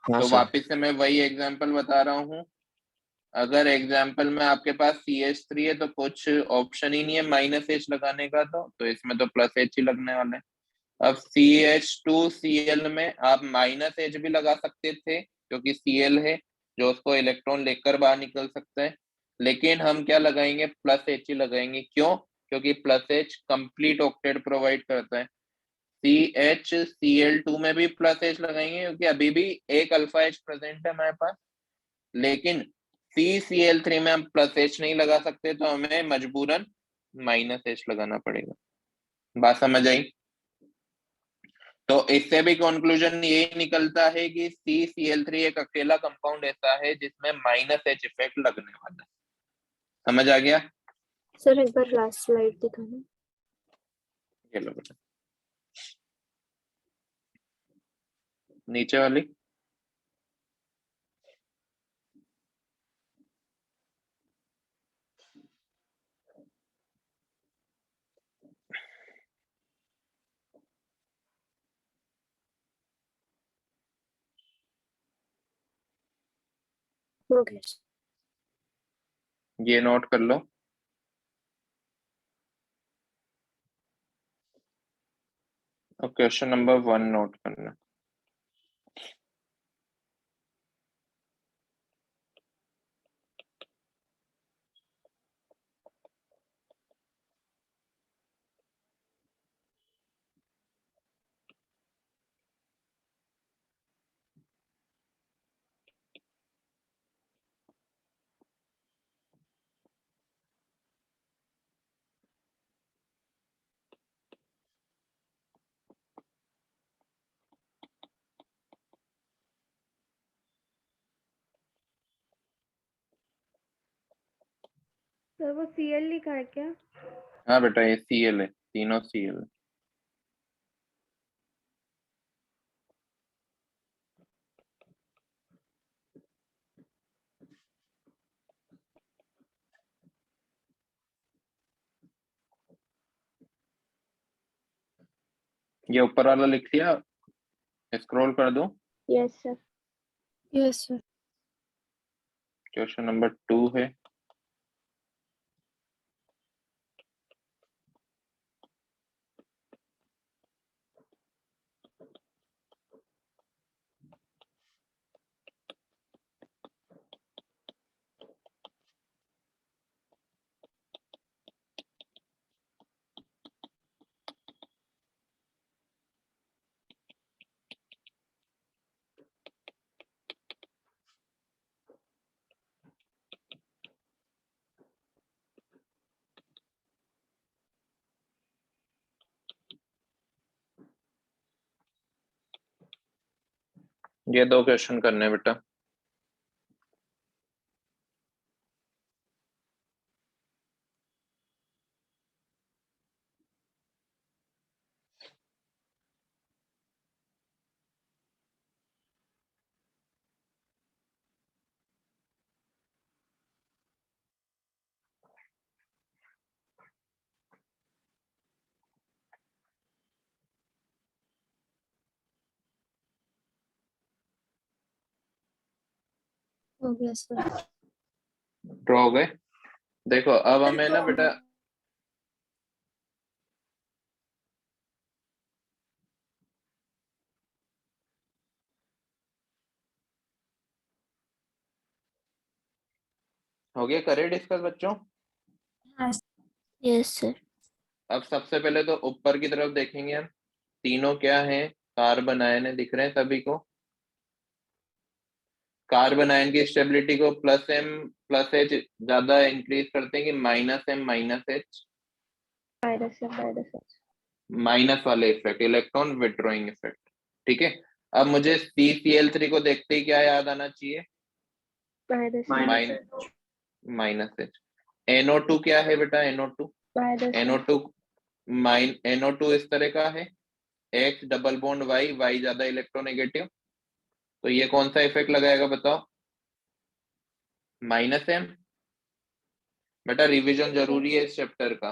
हाँ तो सर। वापस से मैं वही एग्जांपल बता रहा हूँ। अगर एग्जांपल में आपके पास CH3 है तो कुछ ऑप्शन ही नहीं है माइनस एच लगाने का, तो इसमें तो प्लस एच ही लगने वाला है। अब CH2Cl में आप माइनस एच भी लगा सकते थे क्योंकि Cl है जो उसको इलेक्ट्रॉन लेकर बाहर निकल सकता है, लेकिन हम क्या लगाएंगे, प्लस एच ही लगाएंगे। क्यों? क्योंकि plus H complete octet provide करता है। CHCl2 में भी प्लस एच लगाएंगे क्योंकि अभी भी एक अल्फा एच प्रेजेंट है हमारे पास, लेकिन CCl3 में हम प्लस एच नहीं लगा सकते तो हमें मजबूरन माइनस एच लगाना पड़ेगा। बात समझ आई? तो इससे भी कंक्लूजन यही निकलता है कि CCl3 एक अकेला कंपाउंड ऐसा है जिसमें माइनस एच इफेक्ट लगने वाला है। समझ आ गया? सर एक बार लास्ट स्लाइड दिखाना। ये लो बेटा, नीचे वाली। ओके। ये नोट कर लो। और क्वेश्चन नंबर 1 नोट करना। सर वो Cl लिखा है क्या? हाँ बेटा, ये Cl है, तीनों Cl है। ये ऊपर वाला लिख लिया? स्क्रॉल कर दो। Yes, sir. Yes sir. Question number 2 है। ये 2 क्वेश्चन करने हैं बेटा। हो गया सर। ड्रॉ हो गए? देखो अब हमें ना बेटा, हो गया करे डिस्कस बच्चों? Yes, sir. अब सबसे पहले तो ऊपर की तरफ देखेंगे हम। तीनों क्या हैं? कार्बन आयन है, दिख रहे हैं सभी को? कार्बन आयन की स्टेबिलिटी को प्लस एम प्लस एच ज्यादा इंक्रीज करते हैं कि minus M minus H? Minus वाले इफेक्ट, इलेक्ट्रॉन विड्रॉइंग इफेक्ट। ठीक है, अब मुझे CCl3 को देखते ही क्या याद आना चाहिए? Minus H. NO2 क्या है बेटा? NO2 NO2 इस तरह का है, X डबल बॉन्ड Y ज्यादा इलेक्ट्रोनेगेटिव, तो ये कौन सा इफेक्ट लगाएगा बताओ? Minus M. बेटा रिवीजन जरूरी है इस चैप्टर का,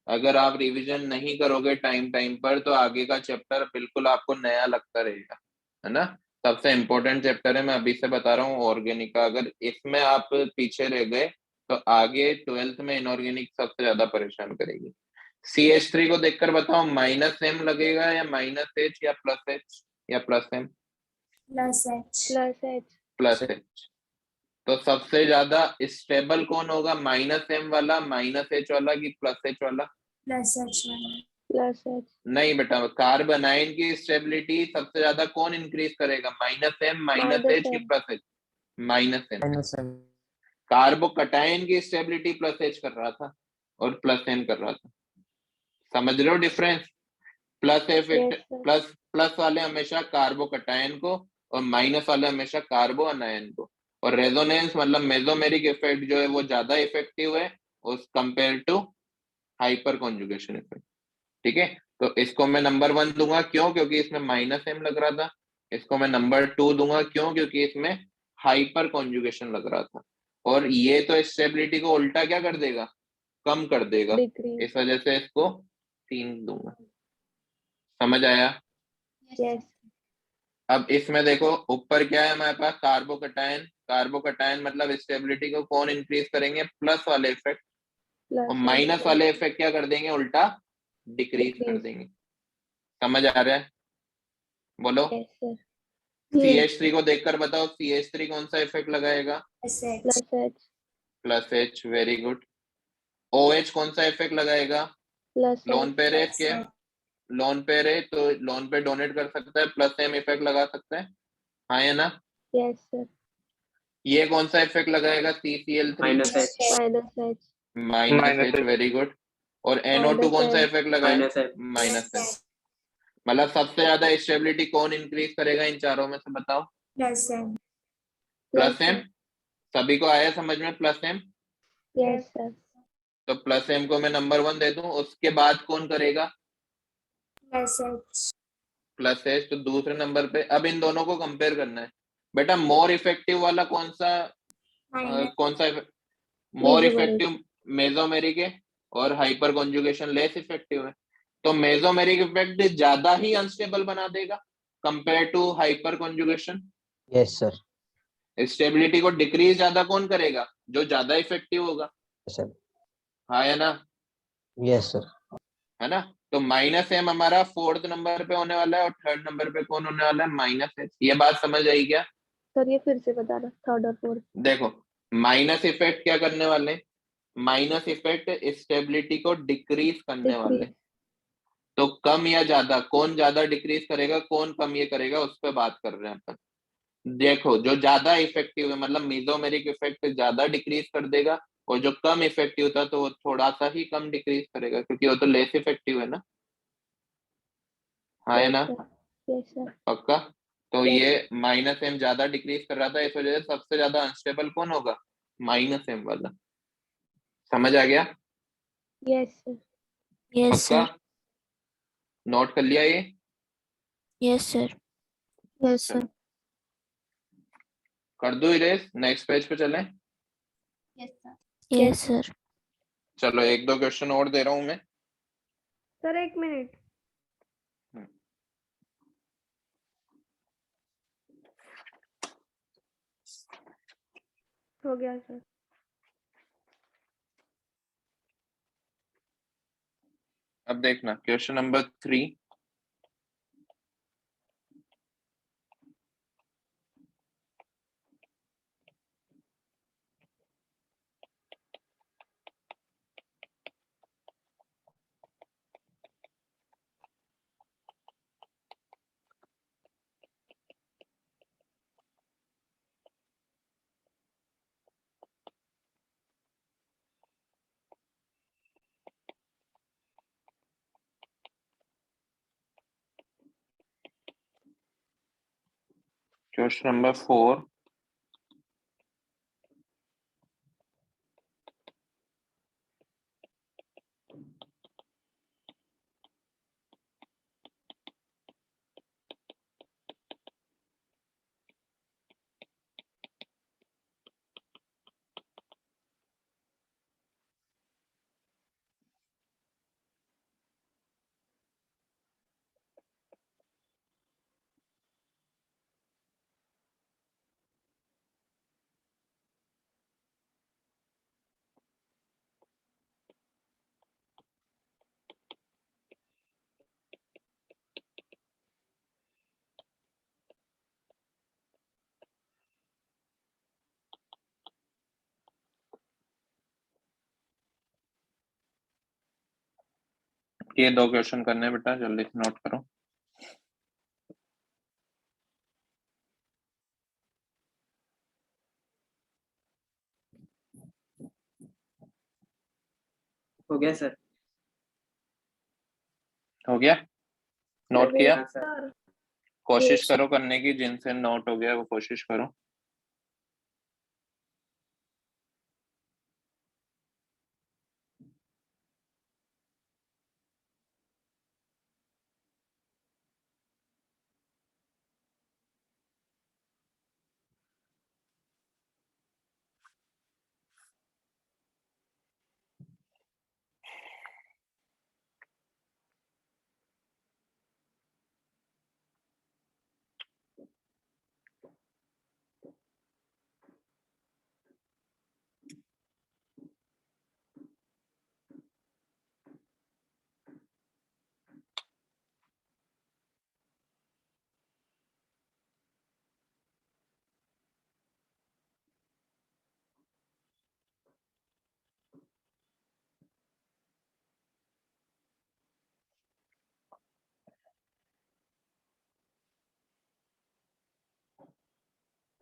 अगर आप रिवीजन नहीं करोगे टाइम पर तो आगे का चैप्टर बिल्कुल आपको नया लगता रहेगा, है ना। सबसे इम्पोर्टेंट चैप्टर है, मैं अभी से बता रहा हूँ ऑर्गेनिक का। अगर इसमें आप पीछे रह गए तो आगे 12th में इनऑर्गेनिक सबसे ज्यादा परेशान करेगी। CH3 को देखकर बताओ, माइनस एम लगेगा या माइनस एच या प्लस एच या प्लस एम? Plus H. तो सबसे ज्यादा स्टेबल कौन होगा, माइनस एम वाला, माइनस एच वाला कि प्लस एच वाला? नहीं बेटा, कार्बन आयन की स्टेबिलिटी सबसे ज्यादा कौन इंक्रीज करेगा, माइनस एम माइनस एच की plus H? Minus M. Carbocation की स्टेबिलिटी प्लस एच कर रहा था और प्लस एम कर रहा था, समझ रहे हो डिफरेंस? प्लस इफेक्ट, प्लस वाले हमेशा कार्बोकटायन को और माइनस वाले हमेशा कार्बो अनायन को। और रेजोनेंस मतलब मेसोमेरिक इफेक्ट जो है वो ज्यादा इफेक्टिव है उस compare to hyperconjugation effect. ठीक है, तो इसको मैं नंबर 1 दूंगा, क्यों? क्योंकि इसमें माइनस एम लग रहा था। इसको मैं नंबर 2 दूंगा, क्यों? क्योंकि इसमें हाइपर कॉन्जुगेशन लग रहा था। और ये तो स्टेबिलिटी को उल्टा क्या कर देगा, कम कर देगा, इस वजह से इसको 3 दूंगा। समझ आया? अब इसमें देखो ऊपर क्या है हमारे पास, कार्बोकटायन। कार्बोकटायन मतलब स्टेबिलिटी को कौन इंक्रीज करेंगे, प्लस वाले इफेक्ट, और माइनस वाले इफेक्ट क्या कर देंगे, उल्टा डिक्रीज कर देंगे। समझ आ रहा है? बोलो। CH3 को देखकर बताओ, CH3 कौन सा इफेक्ट लगाएगा? Plus H, very good. OH कौन सा इफेक्ट लगाएगा? लोन पेयर है इसके, लोन पेयर है तो लोन पे डोनेट कर सकता है, प्लस एम इफेक्ट लगा सकता है, हाँ या ना? ये कौन सा इफेक्ट लगाएगा? CCl3 minus H, very good. और NO2 कौन सा इफेक्ट लगाएगा? Minus M. मतलब सबसे ज्यादा स्टेबिलिटी कौन इंक्रीज करेगा इन चारों में से बताओ? Plus M. सभी को आया समझ में प्लस एम? तो प्लस एम को मैं नंबर 1 दे दूं, उसके बाद कौन करेगा? Plus H. तो दूसरे नंबर पे अब इन दोनों को कंपेयर करना है बेटा, मोर इफेक्टिव वाला कौन सा? कौन सा मोर इफेक्टिव? मेसोमेरिक है और हाइपर कॉन्जुगेशन लेस इफेक्टिव है, तो मेसोमेरिक इफेक्ट ज्यादा ही अनस्टेबल बना देगा compare to hyperconjugation. Yes sir. Stability को डिक्रीज ज्यादा कौन करेगा? जो ज्यादा इफेक्टिव होगा, सर। हाँ या ना? Yes sir. है ना। तो माइनस एम हमारा 4th नंबर पे होने वाला है और 3rd नंबर पे कौन होने वाला है? Minus H. ये बात समझ आई क्या? सर ये फिर से बताना, 3rd और 4th। देखो माइनस इफेक्ट क्या करने वाले, माइनस इफेक्ट स्टेबिलिटी को डिक्रीज करने वाले। तो कम या ज्यादा, कौन ज्यादा डिक्रीज करेगा, कौन कम ये करेगा, उस पर बात कर रहे हैं अपन। देखो जो ज्यादा इफेक्टिव है मतलब मेसोमेरिक इफेक्ट ज्यादा डिक्रीज कर देगा, और जो कम इफेक्टिव था तो वो थोड़ा सा ही कम डिक्रीज करेगा, क्योंकि वो तो लेस इफेक्टिव है ना, हाँ है ना? पक्का। तो ये माइनस एम ज्यादा डिक्रीज कर रहा था, इस वजह से सबसे ज्यादा अनस्टेबल कौन होगा? माइनस एम वाला। समझ आ गया? Yes sir. पक्का नोट कर लिया ये? Yes sir. चलो, कर दो इरेज, नेक्स्ट पेज पे चलें। Yes sir. चलो 1-2 क्वेश्चन और दे रहा हूं मैं। Sir 1 minute. हो गया सर। अब देखना क्वेश्चन नंबर 3। Question number 4। ये 2 क्वेश्चन करने हैं बेटा, जल्दी से नोट करो। हो गया सर। हो गया? नोट किया? हाँ सर। कोशिश करो करने की, जिनसे नोट हो गया वो कोशिश करो।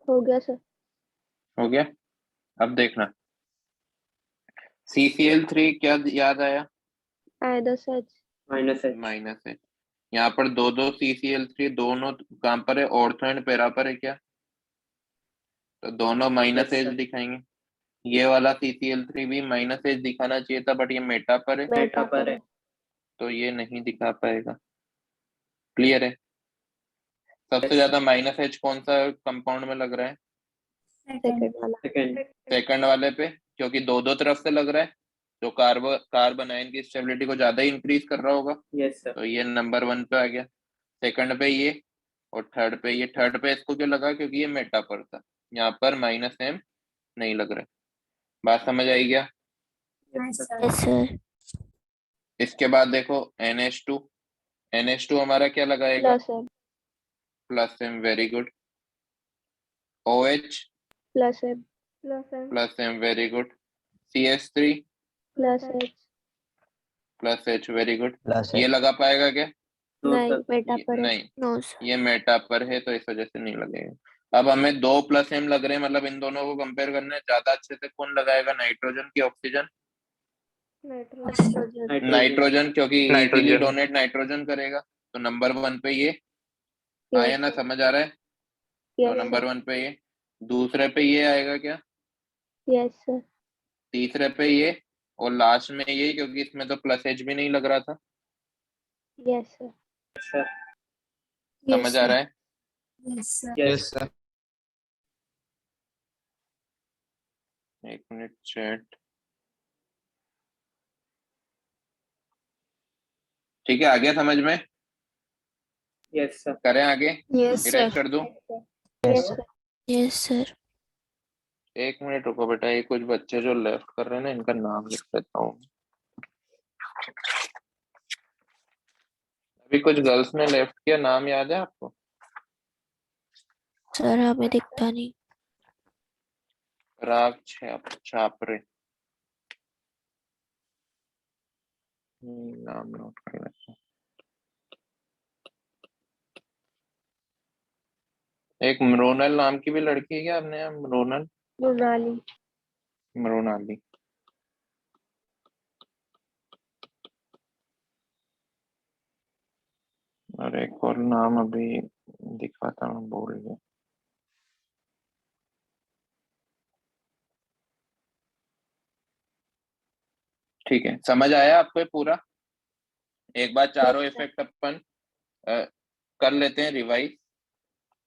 हो गया सर। हो गया? अब देखना, CCl3 क्या याद आया? -H। -H। -H। यहाँ पर दो CCl3 दोनों कहाँ पर है? ऑर्थो एंड पैरा पर है क्या? तो दोनों Yes, -H sir. दिखाएंगे। ये वाला CCl3 भी -H दिखाना चाहिए था, बट ये मेटा पर है, मेटा पर है। तो ये नहीं दिखा पाएगा। क्लियर है? सबसे Yes, ज्यादा -H कौन सा कंपाउंड में लग रहा है? सेकंड वाला। सेकंड। सेकंड वाले पे, क्योंकि दो दो तरफ से लग रहा है, जो कार्बन आयन की स्टेबिलिटी को ज्यादा इंक्रीज कर रहा होगा। Yes sir. तो ये नंबर 1 पे आ गया। सेकंड पे ये, और थर्ड पे ये। थर्ड पे इसको क्यों लगा? क्योंकि ये मेटा पर था, यहाँ पर -M नहीं लग रहा है। बात समझ आई क्या? Yes, sir. Yes, sir. इसके बाद देखो NH2। NH2 हमारा क्या लगाएगा? Plus M, very good. OH M। Very good. CH3 H। Very good. Plus ये लगा पाएगा क्या? नो नहीं, सर। मेटा पर है। नहीं, No, sir. ये मेटा पर है, तो इस वजह से नहीं लगेगा। अब हमें 2 M लग रहे हैं, मतलब इन दोनों को कंपेयर करना है। ज्यादा अच्छे से कौन लगाएगा? नाइट्रोजन की ऑक्सीजन? नाइट्रोजन। नाइट्रोजन, क्योंकि इजीली नाइट्रोजन। डोनेट नाइट्रोजन करेगा। तो नंबर 1 पे ये आया ना, यस समझ आ रहा है? तो यस नंबर 1 पे ये। दूसरे पे ये आएगा क्या? Yes sir. तीसरे पे ये, और लास्ट में ये, क्योंकि इसमें तो H भी नहीं लग रहा था। Yes sir. सर। समझ आ रहा है? Yes, sir. Yes, yes. sir. एक मिनट, चैट। ठीक है, आ गया समझ में? Yes sir. करें आगे? Yes, sir. इरेज कर दूं? Yes sir. Yes, sir. एक मिनट रुको बेटा, ये कुछ बच्चे जो लेफ्ट कर रहे हैं ना, इनका नाम लिख लेता हूँ। अभी कुछ गर्ल्स ने लेफ्ट किया, नाम याद है आपको? Sir, हमें दिखता नहीं। राग छापरे। नाम नोट कर लेते हैं। एक मृणाल नाम की भी लड़की है क्या आपने यहाँ? मृणाल, मृणाली। मृणाली। और एक और नाम अभी दिखाता हूँ, भूल गया। ठीक है, समझ आया आपको ये पूरा? एक बार चारों Yes, sir. इफेक्ट अपन कर लेते हैं revise.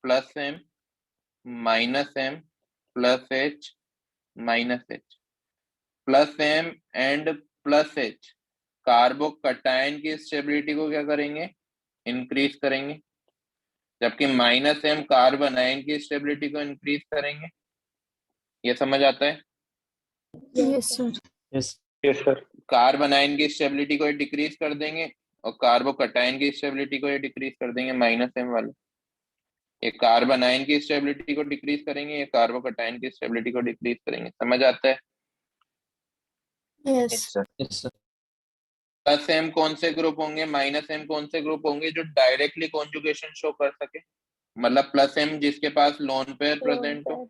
Plus M minus M plus H minus H. Plus M and plus H carbocation की स्टेबिलिटी को क्या करेंगे? इंक्रीज करेंगे, जबकि माइनस एम कार्बोनाइन की स्टेबिलिटी को इंक्रीज करेंगे। ये समझ आता है? Yes, sir. Yes. Yes, sir. कार्बोनाइन की स्टेबिलिटी को डिक्रीज कर देंगे और कार्बोकटायन की स्टेबिलिटी को ये डिक्रीज कर देंगे माइनस एम वाले। ये कार्बोनाइन की स्टेबिलिटी को डिक्रीज करेंगे, ये कार्बोकटायन की स्टेबिलिटी को डिक्रीज करेंगे। समझ आता है? Yes. Yes, sir. Plus M कौन से ग्रुप होंगे, माइनस एम कौन से ग्रुप होंगे जो डायरेक्टली कॉन्जुगेशन शो कर सके? मतलब प्लस एम जिसके पास लोन पेयर प्रेजेंट हो,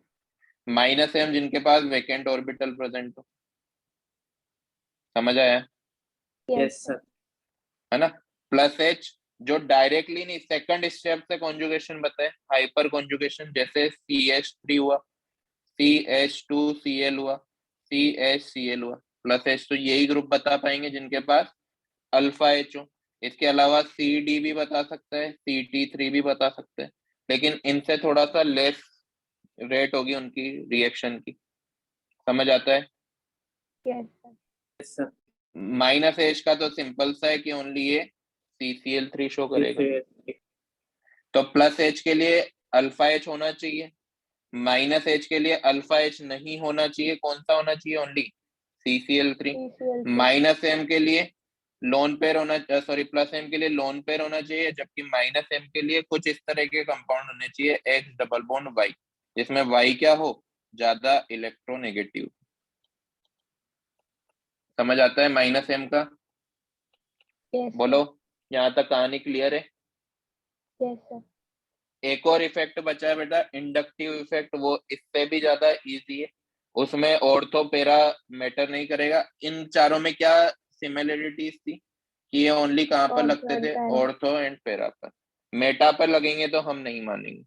माइनस एम जिनके पास वेकेंट ऑर्बिटल प्रेजेंट हो। समझ आया? Yes sir. है ना? प्लस एच जो डायरेक्टली नहीं, सेकंड स्टेप से कॉन्जुगेशन बताए, हाइपर कॉन्जुगेशन, जैसे CH3 हुआ, CH2Cl हुआ, CHCl हुआ। प्लस एच तो यही ग्रुप बता पाएंगे जिनके पास अल्फा एच हो। इसके अलावा CD भी बता सकता है, CT3 भी बता सकते हैं, लेकिन इनसे थोड़ा सा लेस रेट होगी उनकी रिएक्शन की। समझ आता है? Yes, sir. Yes sir. Minus H का तो सिंपल सा है कि ओनली ये CCl3 शो करेगा। तो प्लस एच के लिए अल्फा एच होना चाहिए, माइनस एच के लिए अल्फा एच नहीं होना चाहिए। कौन सा होना चाहिए? Only CCl3। CCl3. Minus M के लिए लोन पेयर होना, सॉरी प्लस एम के लिए लोन पेयर होना चाहिए, जबकि माइनस एम के लिए कुछ इस तरह के कंपाउंड होने चाहिए X डबल बॉन्ड Y, जिसमें Y क्या हो? ज्यादा इलेक्ट्रोनेगेटिव। समझ आता है माइनस एम का? Yes, sir. बोलो, यहाँ तक कहानी क्लियर है? Yes, sir. एक और इफेक्ट बचा है बेटा, इंडक्टिव इफेक्ट। वो इससे भी ज्यादा इजी है, उसमें ऑर्थो पेरा मैटर नहीं करेगा। इन चारों में क्या सिमिलरिटीज थी कि ये ओनली कहाँ पर Ortho लगते and थे? para. ऑर्थो एंड पेरा पर। मेटा पर लगेंगे तो हम नहीं मानेंगे।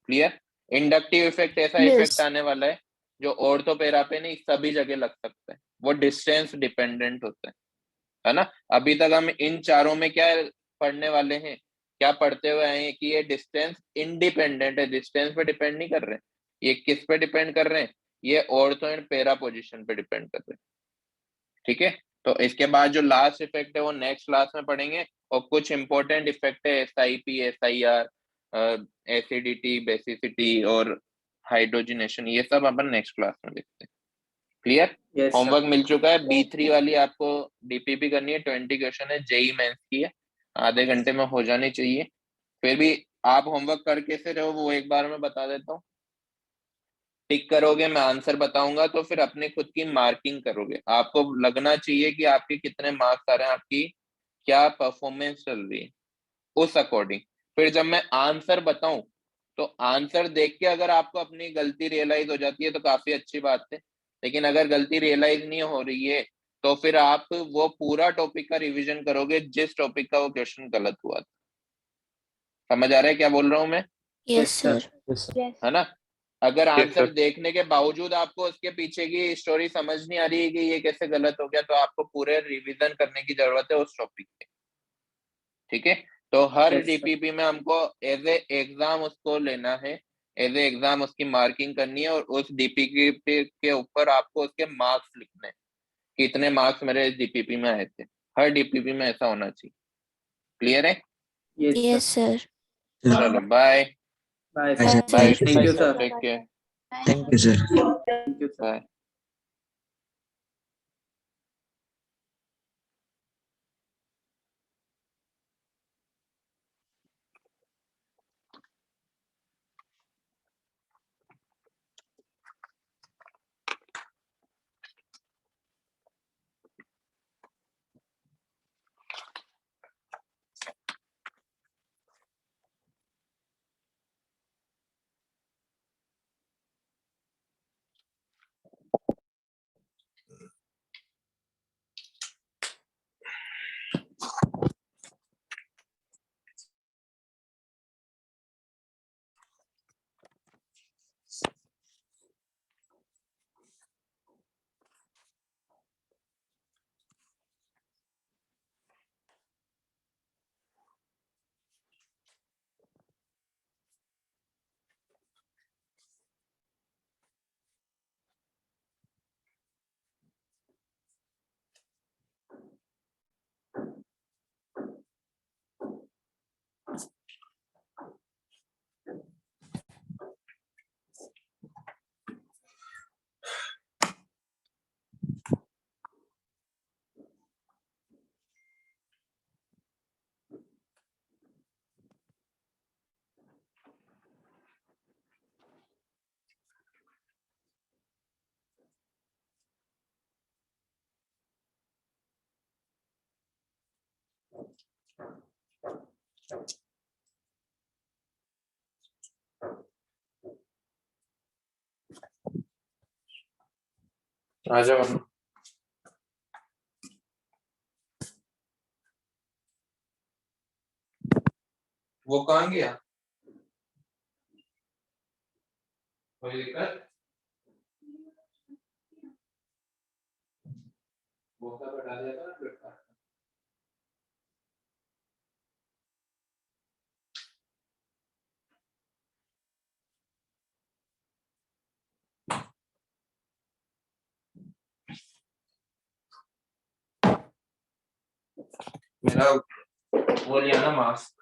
क्लियर? इंडक्टिव इफेक्ट ऐसा Yes. इफेक्ट आने वाला है जो ऑर्थो पेरा पे नहीं, सभी जगह लग सकता है। वो डिस्टेंस डिपेंडेंट होता है ना? अभी तक हम इन चारों में क्या पढ़ने वाले हैं, क्या पढ़ते हुए आए हैं कि ये डिस्टेंस इंडिपेंडेंट है, डिस्टेंस पे डिपेंड नहीं कर रहे। ये किस पे डिपेंड कर रहे हैं? ये ऑर्थो एंड पेरा पोजीशन पे डिपेंड कर रहे हैं। ठीक है? तो इसके बाद जो लास्ट इफेक्ट है वो नेक्स्ट क्लास में पढ़ेंगे, और कुछ इंपॉर्टेंट इफेक्ट है SIP, SIR, एसिडिटी, बेसिसिटी और हाइड्रोजनेशन, ये सब अपन नेक्स्ट क्लास में देखते हैं। क्लियर? यस होमवर्क मिल चुका है। B3 वाली आपको DPP करनी है, 20 क्वेश्चन है, JEE मेंस की है, आधे घंटे में हो जानी चाहिए। फिर भी आप होमवर्क कर कैसे रहे हो वो एक बार मैं बता देता हूँ। टिक करोगे, मैं आंसर बताऊंगा, तो फिर अपने खुद की मार्किंग करोगे। आपको लगना चाहिए कि आपके कितने मार्क्स आ रहे हैं, आपकी क्या परफॉर्मेंस चल रही है, उस अकॉर्डिंग। फिर जब मैं आंसर बताऊं तो आंसर देख के अगर आपको अपनी गलती रियलाइज हो जाती है तो काफी अच्छी बात है, लेकिन अगर गलती रियलाइज नहीं हो रही है तो फिर आप वो पूरा टॉपिक का रिवीजन करोगे जिस टॉपिक का वो क्वेश्चन गलत हुआ था। समझ आ रहा है क्या बोल रहा हूं मैं? Yes, sir. Yes, sir. Yes. है ना? अगर Yes, आंसर sir. देखने के बावजूद आपको उसके पीछे की स्टोरी समझ नहीं आ रही है कि ये कैसे गलत हो गया, तो आपको पूरे रिवीजन करने की जरूरत है उस टॉपिक पे। ठीक है? तो हर Yes, sir. DPP में हमको एज ए एग्जाम उसको लेना है, एज ए एग्जाम उसकी मार्किंग करनी है, और उस DPP के ऊपर आपको उसके मार्क्स लिखने हैं, कितने मार्क्स मेरे इस DPP में आए थे। हर DPP में ऐसा होना चाहिए। क्लियर है? Yes Yes, sir. sir. चलो bye bye Bye, sir. sir. Bye, Thank you, thank you sir. Sir. Take care, Thank you, sir. Thank you sir. Bye. आ जाओ। वो कहाँ गया? कोई दिक्कत? वो सब हटा दिया था ना फ्लिपकार्ट। मेरा वो लिया ना मास्क।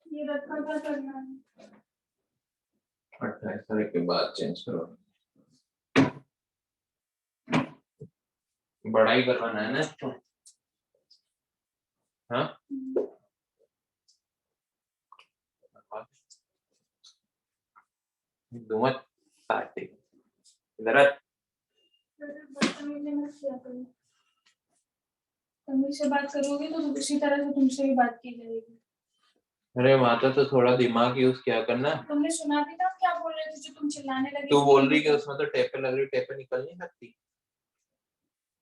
ये रखा क्या करना है? 28 तारीख के बाद चेंज करो। बड़ा ही करवाना है ना इसको। हाँ दुमत पार्टी इधर आ। बदतमीजी मत किया करो। तमीज से बात करोगे तो उसी तरह से तुमसे भी बात की जाएगी। अरे माता तो थोड़ा दिमाग यूज क्या करना। तुमने सुना भी था क्या बोल रहे थे जो तुम चिल्लाने लगे? तू बोल रही कि उसमें तो टेपे लग रही, टेपे निकल नहीं सकती।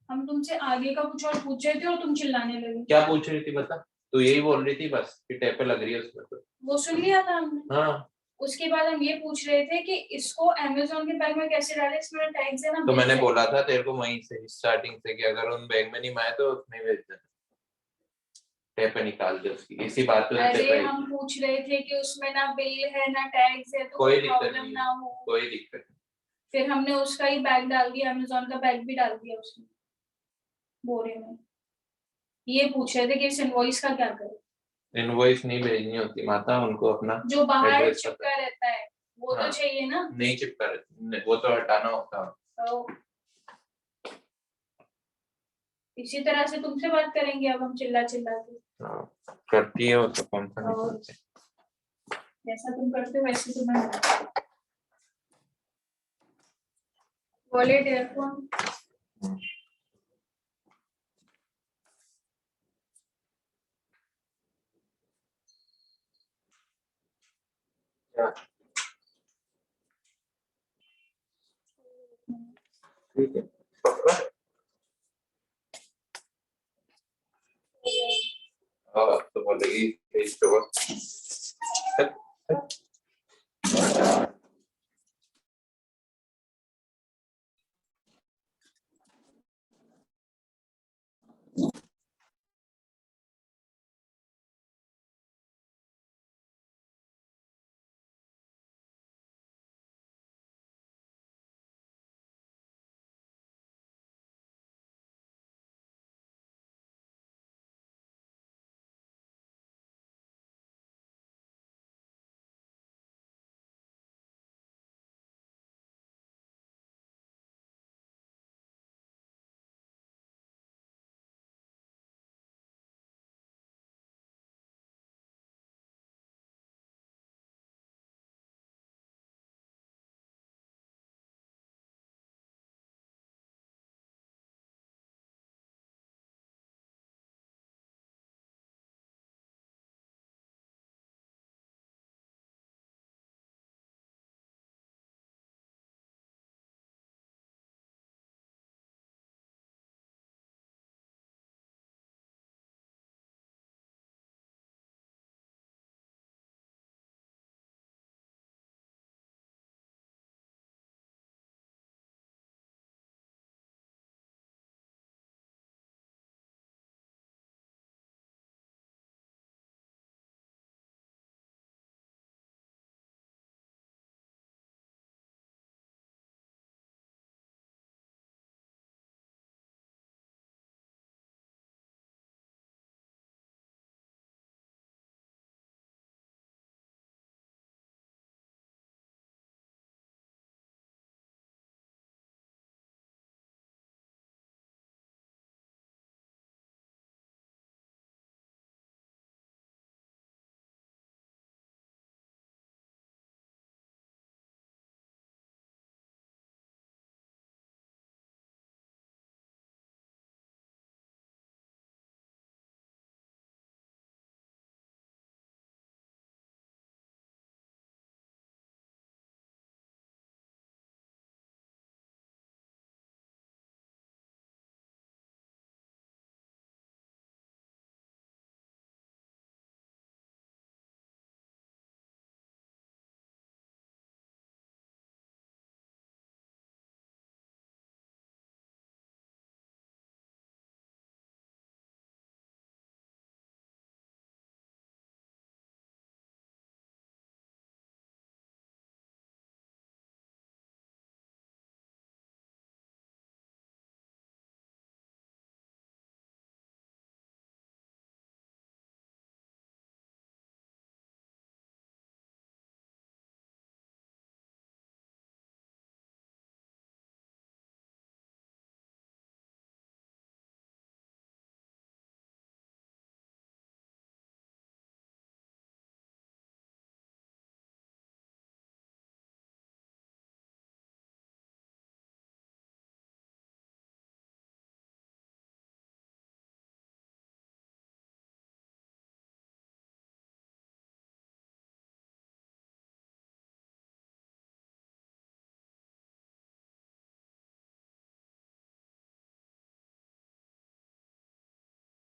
हम तुमसे आगे का कुछ और पूछ रहे थे और तुम चिल्लाने लगे। क्या पूछ रही थी बता? तू यही बोल रही थी बस कि टेपे लग रही है उसमें तो। वो सुन लिया था हमने। हाँ उसके बाद हम ये पूछ रहे थे कि इसको अमेज़न के बैग में कैसे डाले, इसमें टैग्स है ना। तो मैंने बोला था तेरे को वहीं से स्टार्टिंग से कि अगर उन बैग में नहीं आए तो उसमें भेज देना, टेपे निकाल दे उसकी। इसी बात पे अरे हम पूछ रहे थे कि उसमें ना बिल है ना टैग्स है तो कोई दिक्कत प्रॉब्लम नहीं ना है, हो। कोई दिक्कत नहीं। फिर हमने उसका ही बैग डाल दिया, अमेज़न का बैग भी डाल दिया उसमें बोरे में। ये पूछ रहे थे कि इस इनवॉइस का क्या करें। इनवॉइस नहीं भेजनी होती माता, उनको अपना जो बाहर एड्रेस चिपका रहता है वो हाँ, तो चाहिए ना। नहीं चिपका रहती, वो तो हटाना होता है। तो इसी तरह से तुमसे बात करेंगे अब हम चिल्ला चिल्ला के। हाँ, करती है वो तो कौन सा नहीं और करती। जैसा तुम करते हो वैसे तो मैं वॉलेट एयरफोन। ठीक है।